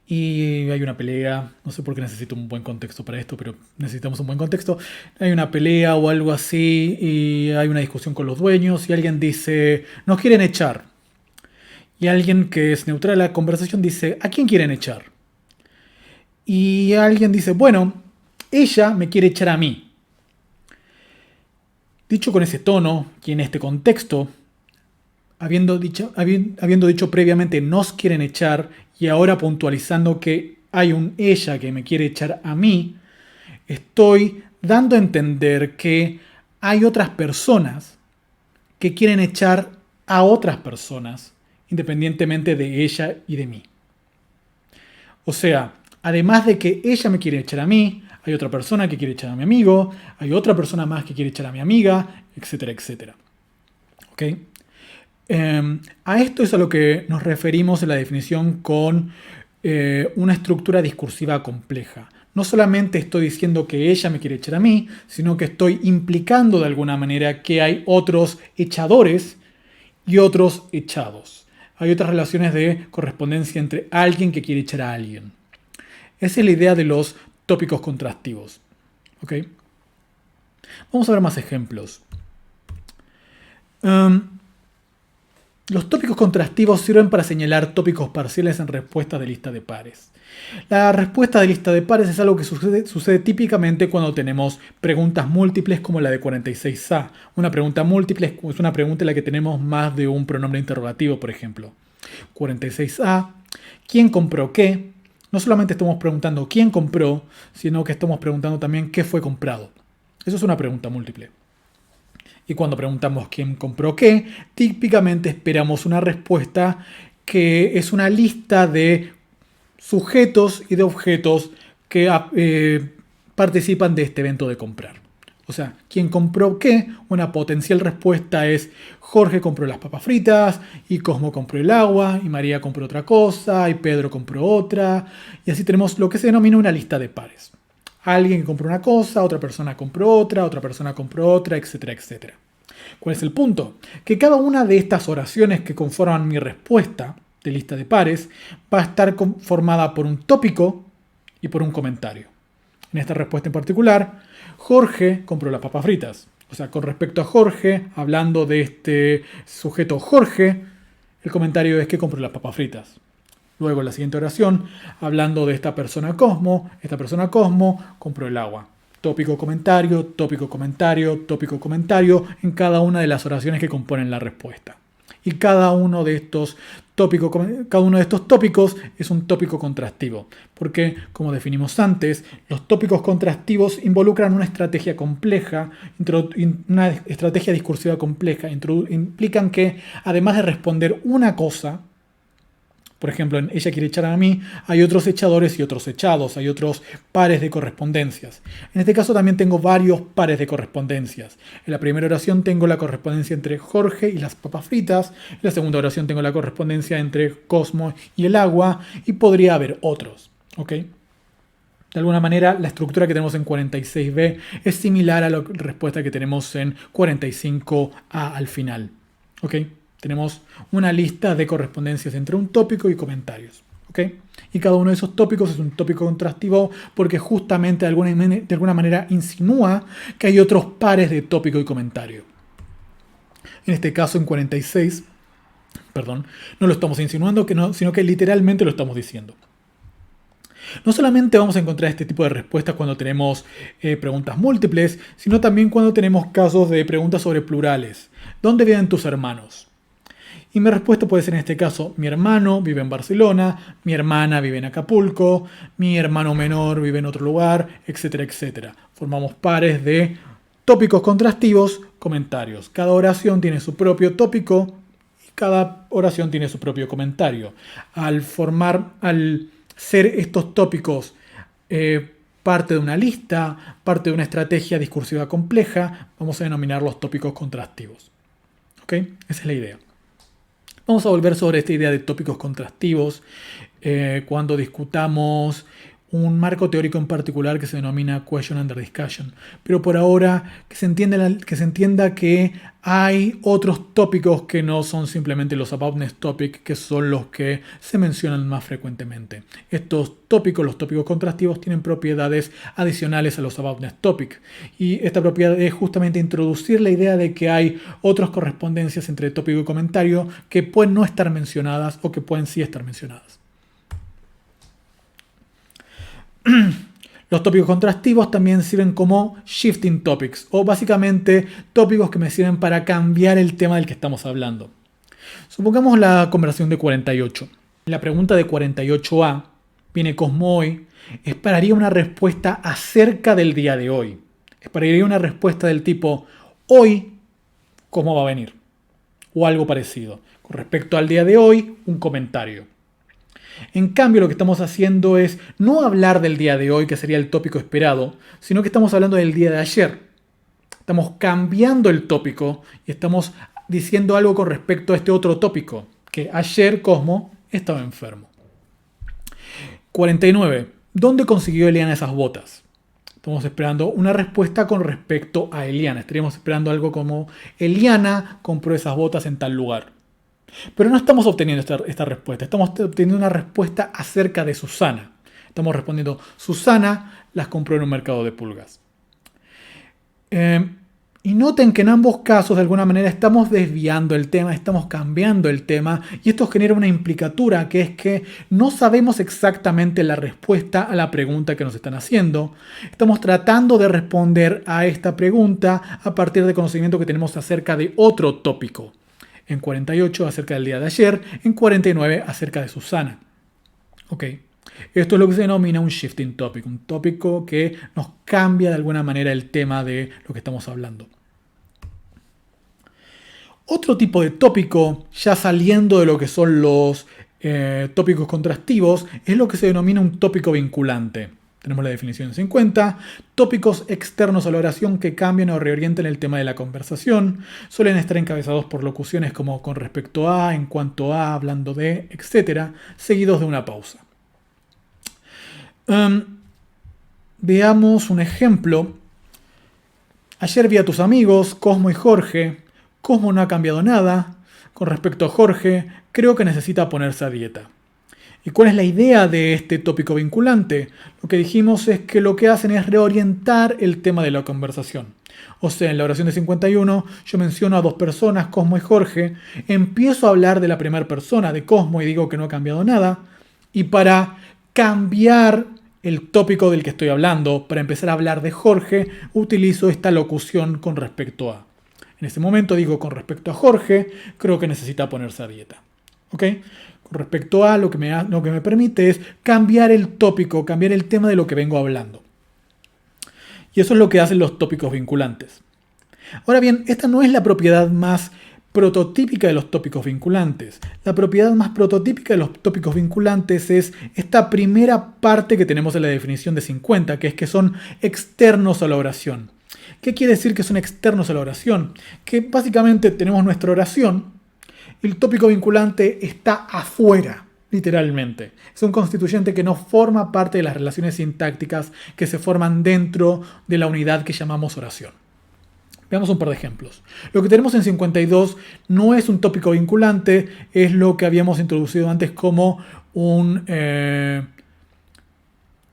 y hay una pelea. No sé por qué necesito un buen contexto para esto, pero necesitamos un buen contexto. Hay una pelea o algo así y hay una discusión con los dueños y alguien dice, nos quieren echar. Y alguien que es neutral a la conversación dice, ¿a quién quieren echar? Y alguien dice, bueno, ella me quiere echar a mí. Dicho con ese tono y en este contexto, habiendo dicho previamente nos quieren echar y ahora puntualizando que hay un ella que me quiere echar a mí, estoy dando a entender que hay otras personas que quieren echar a otras personas, independientemente de ella y de mí. O sea, además de que ella me quiere echar a mí, hay otra persona que quiere echar a mi amigo, hay otra persona más que quiere echar a mi amiga, etcétera, etcétera. ¿Ok? A esto es a lo que nos referimos en la definición con una estructura discursiva compleja. No solamente estoy diciendo que ella me quiere echar a mí, sino que estoy implicando de alguna manera que hay otros echadores y otros echados. Hay otras relaciones de correspondencia entre alguien que quiere echar a alguien. Esa es la idea de los tópicos contrastivos. ¿Ok? Vamos a ver más ejemplos. Los tópicos contrastivos sirven para señalar tópicos parciales en respuestas de lista de pares. La respuesta de lista de pares es algo que sucede típicamente cuando tenemos preguntas múltiples como la de 46A. Una pregunta múltiple es una pregunta en la que tenemos más de un pronombre interrogativo, por ejemplo. 46A, ¿quién compró qué? No solamente estamos preguntando quién compró, sino que estamos preguntando también qué fue comprado. Eso es una pregunta múltiple. Y cuando preguntamos quién compró qué, típicamente esperamos una respuesta que es una lista de sujetos y de objetos que participan de este evento de comprar. O sea, ¿quién compró qué? Una potencial respuesta es Jorge compró las papas fritas, y Cosmo compró el agua, y María compró otra cosa, y Pedro compró otra. Y así tenemos lo que se denomina una lista de pares. Alguien que compró una cosa, otra persona compró otra persona compró otra, etcétera, etcétera. ¿Cuál es el punto? Que cada una de estas oraciones que conforman mi respuesta de lista de pares va a estar formada por un tópico y por un comentario. En esta respuesta en particular, Jorge compró las papas fritas. O sea, con respecto a Jorge, hablando de este sujeto Jorge, el comentario es que compró las papas fritas. Luego, en la siguiente oración, hablando de esta persona Cosmo compró el agua. Tópico, comentario, tópico, comentario, tópico, comentario en cada una de las oraciones que componen la respuesta. Y cada uno de estos tópicos es un tópico contrastivo, porque, como definimos antes, los tópicos contrastivos involucran una estrategia compleja, una estrategia discursiva compleja, implican que, además de responder una cosa, por ejemplo, en ella quiere echar a mí, hay otros echadores y otros echados, hay otros pares de correspondencias. En este caso también tengo varios pares de correspondencias. En la primera oración tengo la correspondencia entre Jorge y las papas fritas, en la segunda oración tengo la correspondencia entre Cosmo y el agua, y podría haber otros. ¿Ok? De alguna manera, la estructura que tenemos en 46b es similar a la respuesta que tenemos en 45a al final. ¿Ok? Tenemos una lista de correspondencias entre un tópico y comentarios. ¿Ok? Y cada uno de esos tópicos es un tópico contrastivo porque justamente de alguna manera insinúa que hay otros pares de tópico y comentario. En este caso, en 46, no lo estamos insinuando, sino que literalmente lo estamos diciendo. No solamente vamos a encontrar este tipo de respuestas cuando tenemos preguntas múltiples, sino también cuando tenemos casos de preguntas sobre plurales. ¿Dónde viven tus hermanos? Y mi respuesta puede ser en este caso, mi hermano vive en Barcelona, mi hermana vive en Acapulco, mi hermano menor vive en otro lugar, etcétera, etcétera. Formamos pares de tópicos contrastivos, comentarios. Cada oración tiene su propio tópico y cada oración tiene su propio comentario. Al ser estos tópicos parte de una lista, parte de una estrategia discursiva compleja, vamos a denominarlos tópicos contrastivos. ¿Ok? Esa es la idea. Vamos a volver sobre esta idea de tópicos contrastivos cuando discutamos un marco teórico en particular que se denomina Question Under Discussion. Pero por ahora que se entienda que hay otros tópicos que no son simplemente los aboutness topics, que son los que se mencionan más frecuentemente. Estos tópicos, los tópicos contrastivos, tienen propiedades adicionales a los aboutness topics. Y esta propiedad es justamente introducir la idea de que hay otras correspondencias entre tópico y comentario que pueden no estar mencionadas o que pueden sí estar mencionadas. Los tópicos contrastivos también sirven como shifting topics, o básicamente tópicos que me sirven para cambiar el tema del que estamos hablando. Supongamos la conversación de 48. La pregunta de 48a, viene Cosmo hoy, esperaría una respuesta acerca del día de hoy. Esperaría una respuesta del tipo, hoy, ¿cómo va a venir? O algo parecido. Con respecto al día de hoy, un comentario. En cambio, lo que estamos haciendo es no hablar del día de hoy, que sería el tópico esperado, sino que estamos hablando del día de ayer. Estamos cambiando el tópico y estamos diciendo algo con respecto a este otro tópico, que ayer Cosmo estaba enfermo. 49. ¿Dónde consiguió Eliana esas botas? Estamos esperando una respuesta con respecto a Eliana. Estaríamos esperando algo como Eliana compró esas botas en tal lugar. Pero no estamos obteniendo esta respuesta, estamos obteniendo una respuesta acerca de Susana. Estamos respondiendo, Susana las compró en un mercado de pulgas. Y noten que en ambos casos de alguna manera estamos desviando el tema, estamos cambiando el tema y esto genera una implicatura que es que no sabemos exactamente la respuesta a la pregunta que nos están haciendo. Estamos tratando de responder a esta pregunta a partir del conocimiento que tenemos acerca de otro tópico. En 48 acerca del día de ayer, en 49 acerca de Susana. ¿Ok? Esto es lo que se denomina un shifting topic, un tópico que nos cambia de alguna manera el tema de lo que estamos hablando. Otro tipo de tópico, ya saliendo de lo que son los tópicos contrastivos, es lo que se denomina un tópico vinculante. Tenemos la definición en 50. Tópicos externos a la oración que cambian o reorientan el tema de la conversación. Suelen estar encabezados por locuciones como con respecto a, en cuanto a, hablando de, etc. Seguidos de una pausa. Veamos un ejemplo. Ayer vi a tus amigos, Cosmo y Jorge. Cosmo no ha cambiado nada. Con respecto a Jorge, creo que necesita ponerse a dieta. ¿Y cuál es la idea de este tópico vinculante? Lo que dijimos es que lo que hacen es reorientar el tema de la conversación. O sea, en la oración de 51 yo menciono a dos personas, Cosmo y Jorge, empiezo a hablar de la primera persona, de Cosmo, y digo que no ha cambiado nada. Y para cambiar el tópico del que estoy hablando, para empezar a hablar de Jorge, utilizo esta locución con respecto a. En ese momento digo con respecto a Jorge, creo que necesita ponerse a dieta. ¿Ok? Con respecto a lo que me permite es cambiar el tópico, cambiar el tema de lo que vengo hablando. Y eso es lo que hacen los tópicos vinculantes. Ahora bien, esta no es la propiedad más prototípica de los tópicos vinculantes. La propiedad más prototípica de los tópicos vinculantes es esta primera parte que tenemos en la definición de 50, que es que son externos a la oración. ¿Qué quiere decir que son externos a la oración? Que básicamente tenemos nuestra oración y el tópico vinculante está afuera, literalmente. Es un constituyente que no forma parte de las relaciones sintácticas que se forman dentro de la unidad que llamamos oración. Veamos un par de ejemplos. Lo que tenemos en 52 no es un tópico vinculante, es lo que habíamos introducido antes como un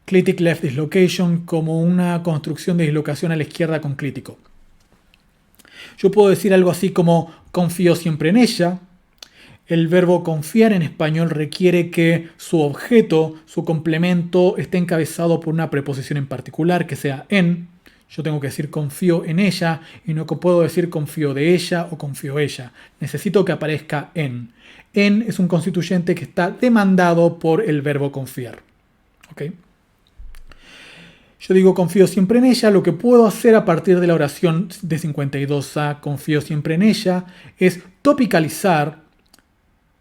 clitic left dislocation, como una construcción de dislocación a la izquierda con clítico. Yo puedo decir algo así como confío siempre en ella. El verbo confiar en español requiere que su objeto, su complemento, esté encabezado por una preposición en particular, que sea en. Yo tengo que decir confío en ella y no puedo decir confío de ella o confío ella. Necesito que aparezca en. En es un constituyente que está demandado por el verbo confiar. ¿Ok? Yo digo confío siempre en ella. Lo que puedo hacer a partir de la oración de 52a, confío siempre en ella, es topicalizar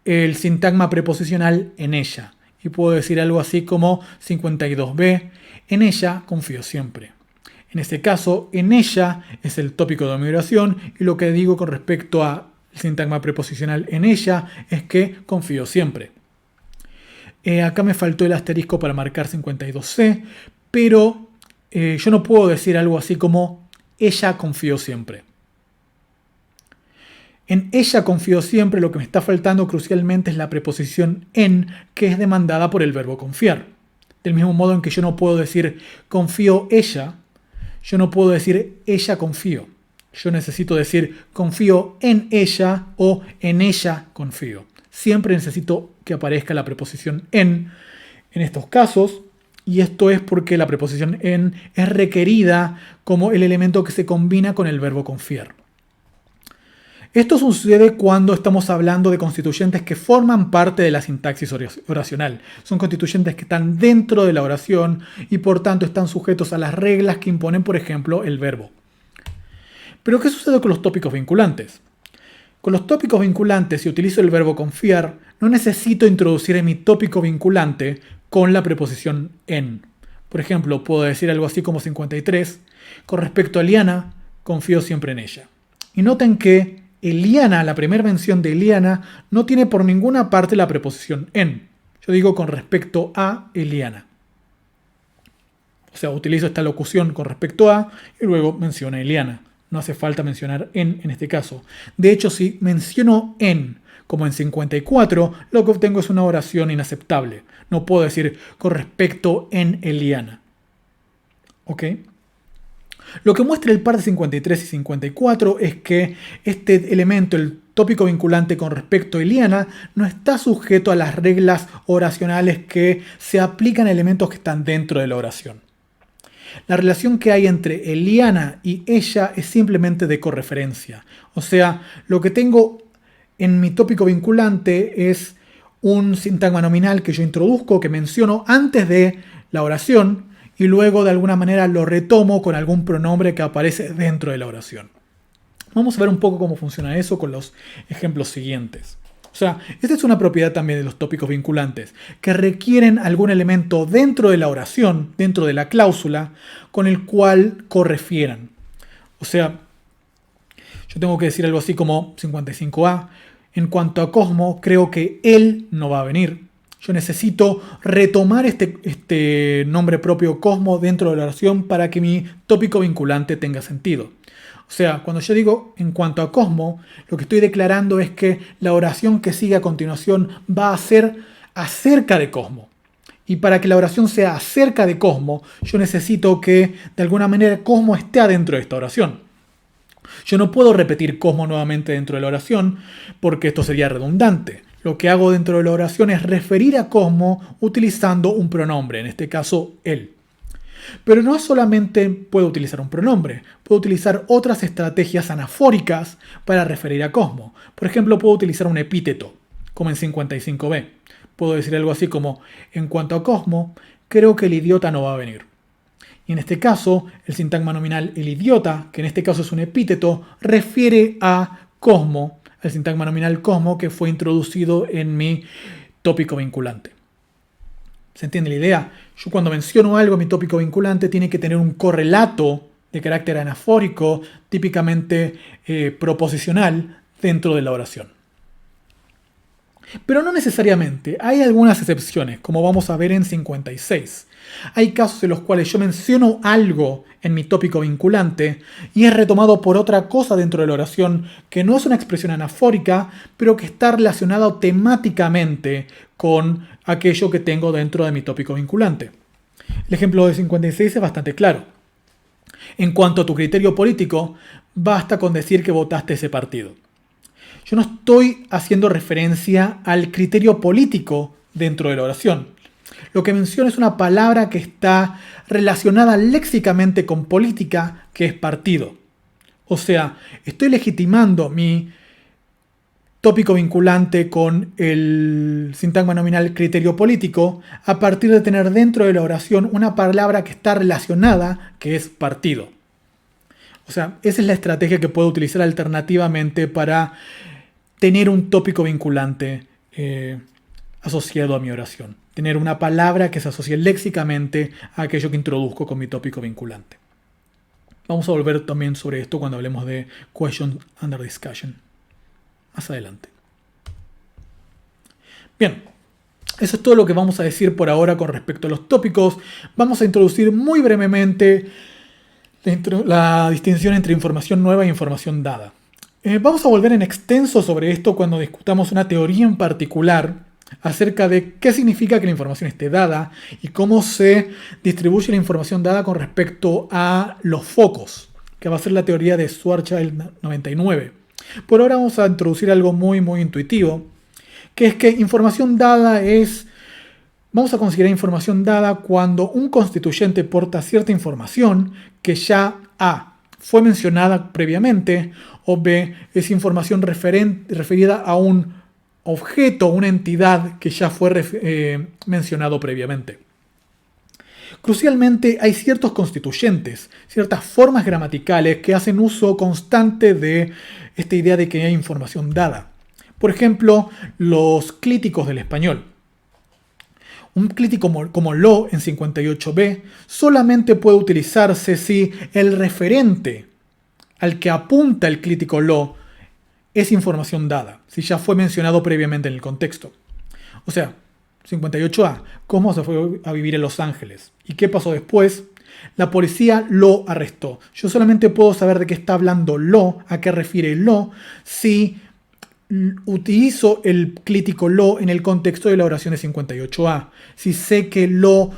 el sintagma preposicional en ella. Y puedo decir algo así como 52b, en ella confío siempre. En este caso, en ella es el tópico de mi oración y lo que digo con respecto al sintagma preposicional en ella es que confío siempre. Acá me faltó el asterisco para marcar 52c, pero yo no puedo decir algo así como ella confío siempre. En ella confío siempre lo que me está faltando crucialmente es la preposición en, que es demandada por el verbo confiar. Del mismo modo en que yo no puedo decir confío ella, yo no puedo decir ella confío. Yo necesito decir confío en ella o en ella confío. Siempre necesito que aparezca la preposición en estos casos. Y esto es porque la preposición en es requerida como el elemento que se combina con el verbo confiar. Esto sucede cuando estamos hablando de constituyentes que forman parte de la sintaxis oracional. Son constituyentes que están dentro de la oración y por tanto están sujetos a las reglas que imponen, por ejemplo, el verbo. Pero ¿qué sucede con los tópicos vinculantes? Con los tópicos vinculantes, si utilizo el verbo confiar, no necesito introducir en mi tópico vinculante con la preposición en. Por ejemplo, puedo decir algo así como 53. Con respecto a Eliana, confío siempre en ella. Y noten que Eliana, la primera mención de Eliana, no tiene por ninguna parte la preposición en. Yo digo con respecto a Eliana. O sea, utilizo esta locución con respecto a y luego menciono a Eliana. No hace falta mencionar en este caso. De hecho, si menciono en, como en 54, lo que obtengo es una oración inaceptable. No puedo decir con respecto en Eliana. ¿Ok? Lo que muestra el par de 53 y 54 es que este elemento, el tópico vinculante con respecto a Eliana, no está sujeto a las reglas oracionales que se aplican a elementos que están dentro de la oración. La relación que hay entre Eliana y ella es simplemente de correferencia. O sea, lo que tengo en mi tópico vinculante es un sintagma nominal que yo introduzco, que menciono antes de la oración, y luego de alguna manera lo retomo con algún pronombre que aparece dentro de la oración. Vamos a ver un poco cómo funciona eso con los ejemplos siguientes. O sea, esta es una propiedad también de los tópicos vinculantes, que requieren algún elemento dentro de la oración, dentro de la cláusula, con el cual correfieran. O sea, yo tengo que decir algo así como 55a. En cuanto a Cosmo, creo que él no va a venir. Yo necesito retomar este nombre propio Cosmo dentro de la oración para que mi tópico vinculante tenga sentido. O sea, cuando yo digo en cuanto a Cosmo, lo que estoy declarando es que la oración que sigue a continuación va a ser acerca de Cosmo. Y para que la oración sea acerca de Cosmo, yo necesito que de alguna manera Cosmo esté adentro de esta oración. Yo no puedo repetir Cosmo nuevamente dentro de la oración porque esto sería redundante. Lo que hago dentro de la oración es referir a Cosmo utilizando un pronombre, en este caso él. Pero no solamente puedo utilizar un pronombre, puedo utilizar otras estrategias anafóricas para referir a Cosmo. Por ejemplo, puedo utilizar un epíteto, como en 55b. Puedo decir algo así como, en cuanto a Cosmo, creo que el idiota no va a venir. Y en este caso, el sintagma nominal el idiota, que en este caso es un epíteto, refiere a Cosmo, el sintagma nominal Cosmo que fue introducido en mi tópico vinculante. ¿Se entiende la idea? Yo cuando menciono algo, mi tópico vinculante tiene que tener un correlato de carácter anafórico, típicamente proposicional, dentro de la oración. Pero no necesariamente. Hay algunas excepciones, como vamos a ver en 56. Hay casos en los cuales yo menciono algo en mi tópico vinculante y es retomado por otra cosa dentro de la oración que no es una expresión anafórica, pero que está relacionado temáticamente con aquello que tengo dentro de mi tópico vinculante. El ejemplo de 56 es bastante claro. En cuanto a tu criterio político, basta con decir que votaste ese partido. Yo no estoy haciendo referencia al criterio político dentro de la oración. Lo que menciono es una palabra que está relacionada léxicamente con política, que es partido. O sea, estoy legitimando mi tópico vinculante con el sintagma nominal criterio político a partir de tener dentro de la oración una palabra que está relacionada, que es partido. O sea, esa es la estrategia que puedo utilizar alternativamente para tener un tópico vinculante asociado a mi oración. Tener una palabra que se asocie léxicamente a aquello que introduzco con mi tópico vinculante. Vamos a volver también sobre esto cuando hablemos de Question Under Discussion. Más adelante. Bien, eso es todo lo que vamos a decir por ahora con respecto a los tópicos. Vamos a introducir muy brevemente la distinción entre información nueva e información dada. Vamos a volver en extenso sobre esto cuando discutamos una teoría en particular acerca de qué significa que la información esté dada y cómo se distribuye la información dada con respecto a los focos, que va a ser la teoría de Schwarzschild 99. Por ahora vamos a introducir algo muy intuitivo, que es que información dada vamos a considerar información dada cuando un constituyente porta cierta información que ya A, fue mencionada previamente, o B, es información referida a un objeto, una entidad que ya fue mencionado previamente. Crucialmente, hay ciertos constituyentes, ciertas formas gramaticales que hacen uso constante de esta idea de que hay información dada. Por ejemplo, los clíticos del español. Un clítico como lo en 58b solamente puede utilizarse si el referente al que apunta el clítico lo es información dada, si ya fue mencionado previamente en el contexto. O sea, 58a, ¿cómo se fue a vivir en Los Ángeles? ¿Y qué pasó después? La policía lo arrestó. Yo solamente puedo saber de qué está hablando lo, a qué refiere lo, si utilizo el clítico lo en el contexto de la oración de 58a. Si sé que lo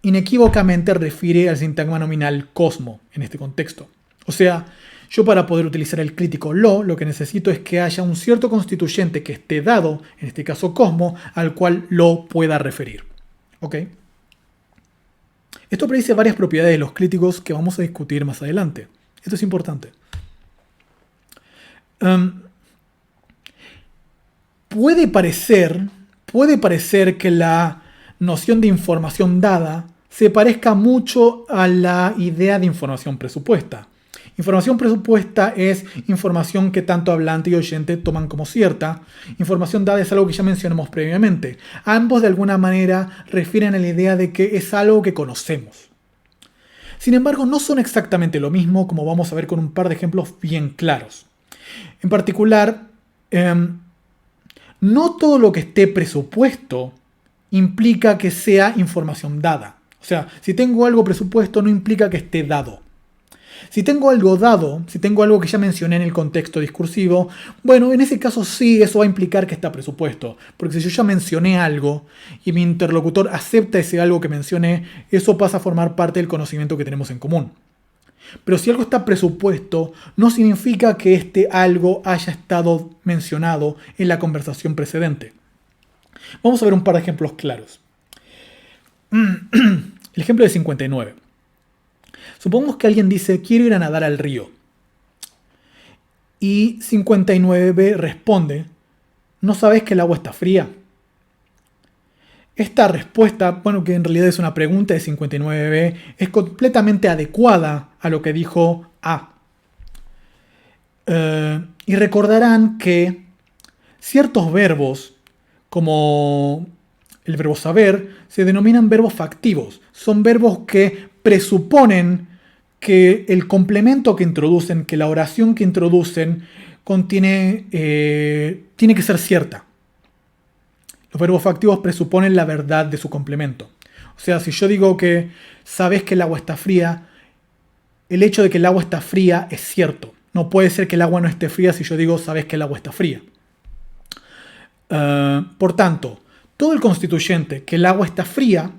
inequívocamente refiere al sintagma nominal Cosmo en este contexto. O sea, yo para poder utilizar el clítico lo que necesito es que haya un cierto constituyente que esté dado, en este caso Cosmo, al cual lo pueda referir. ¿Ok? Esto predice varias propiedades de los clíticos que vamos a discutir más adelante. Esto es importante. Puede parecer que la noción de información dada se parezca mucho a la idea de información presupuesta. Información presupuesta es información que tanto hablante y oyente toman como cierta. Información dada es algo que ya mencionamos previamente. Ambos de alguna manera refieren a la idea de que es algo que conocemos. Sin embargo, no son exactamente lo mismo, como vamos a ver con un par de ejemplos bien claros. En particular, no todo lo que esté presupuesto implica que sea información dada. O sea, si tengo algo presupuesto no implica que esté dado. Si tengo algo dado, si tengo algo que ya mencioné en el contexto discursivo, bueno, en ese caso sí, eso va a implicar que está presupuesto. Porque si yo ya mencioné algo y mi interlocutor acepta ese algo que mencioné, eso pasa a formar parte del conocimiento que tenemos en común. Pero si algo está presupuesto, no significa que este algo haya estado mencionado en la conversación precedente. Vamos a ver un par de ejemplos claros. El ejemplo de 59. Supongamos que alguien dice, quiero ir a nadar al río. Y 59b responde, ¿no sabes que el agua está fría? Esta respuesta, bueno, que en realidad es una pregunta de 59b, es completamente adecuada a lo que dijo A. Y recordarán que ciertos verbos, como el verbo saber, se denominan verbos factivos. Son verbos que presuponen que el complemento que introducen, que la oración que introducen, tiene que ser cierta. Los verbos factivos presuponen la verdad de su complemento. O sea, si yo digo que sabes que el agua está fría, el hecho de que el agua está fría es cierto. No puede ser que el agua no esté fría si yo digo sabes que el agua está fría. Por tanto, todo el constituyente que el agua está fría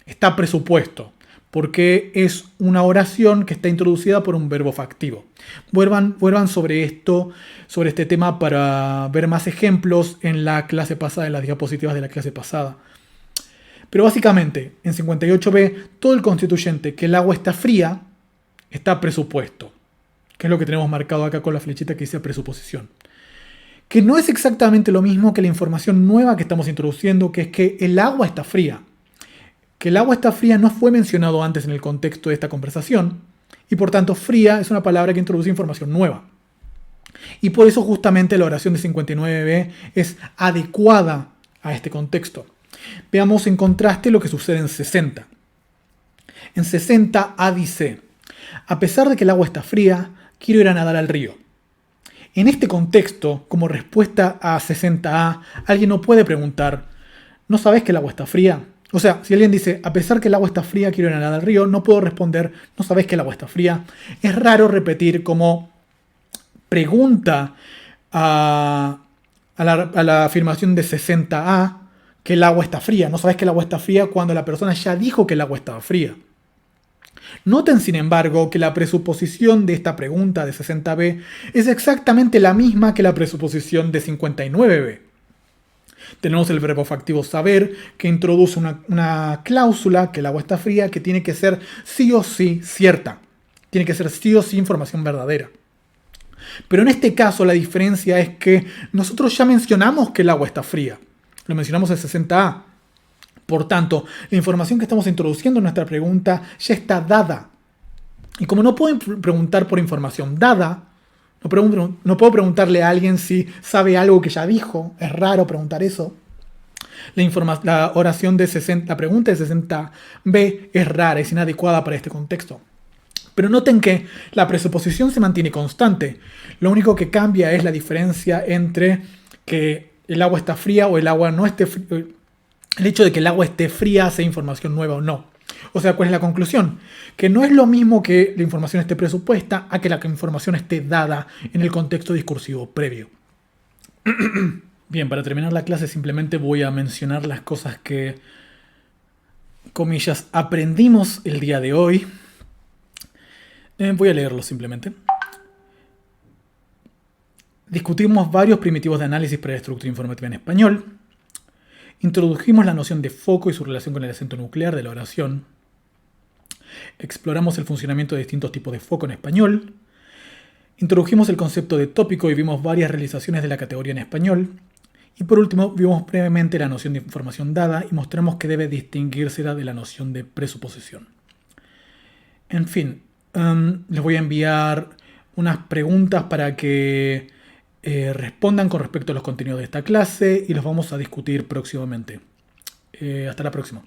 está presupuesto, porque es una oración que está introducida por un verbo factivo. Vuelvan sobre este tema para ver más ejemplos en la clase pasada, en las diapositivas de la clase pasada. Pero básicamente, en 58b, todo el constituyente que el agua está fría está presupuesto, que es lo que tenemos marcado acá con la flechita que dice presuposición. Que no es exactamente lo mismo que la información nueva que estamos introduciendo, que es que el agua está fría. Que el agua está fría no fue mencionado antes en el contexto de esta conversación, y por tanto fría es una palabra que introduce información nueva. Y por eso justamente la oración de 59b es adecuada a este contexto. Veamos en contraste lo que sucede en 60. En 60 A dice, a pesar de que el agua está fría, quiero ir a nadar al río. En este contexto, como respuesta a 60a, alguien no puede preguntar, ¿no sabes que el agua está fría? O sea, si alguien dice, a pesar que el agua está fría, quiero ir a nadar al río, no puedo responder, ¿no sabes que el agua está fría? Es raro repetir como pregunta a la afirmación de 60a que el agua está fría. ¿No sabes que el agua está fría cuando la persona ya dijo que el agua estaba fría? Noten, sin embargo, que la presuposición de esta pregunta de 60b es exactamente la misma que la presuposición de 59b. Tenemos el verbo factivo saber, que introduce una cláusula, que el agua está fría, que tiene que ser sí o sí cierta. Tiene que ser sí o sí información verdadera. Pero en este caso la diferencia es que nosotros ya mencionamos que el agua está fría. Lo mencionamos en 60a. Por tanto, la información que estamos introduciendo en nuestra pregunta ya está dada. Y como no puedo preguntar por información dada, no puedo preguntarle a alguien si sabe algo que ya dijo. Es raro preguntar eso. La oración de 60, la pregunta de 60b es rara, es inadecuada para este contexto. Pero noten que la presuposición se mantiene constante. Lo único que cambia es la diferencia entre que el agua está fría o el agua no esté fría. El hecho de que el agua esté fría hace información nueva o no. O sea, ¿cuál es la conclusión? Que no es lo mismo que la información esté presupuesta a que la información esté dada en el contexto discursivo previo. Bien, para terminar la clase simplemente voy a mencionar las cosas que, comillas, aprendimos el día de hoy. Voy a leerlo simplemente. Discutimos varios primitivos de análisis para la estructura informativa en español. Introdujimos la noción de foco y su relación con el acento nuclear de la oración. Exploramos el funcionamiento de distintos tipos de foco en español. Introdujimos el concepto de tópico y vimos varias realizaciones de la categoría en español. Y por último, vimos brevemente la noción de información dada y mostramos que debe distinguirse de la noción de presuposición. En fin, les voy a enviar unas preguntas para que respondan con respecto a los contenidos de esta clase y los vamos a discutir próximamente. Hasta la próxima.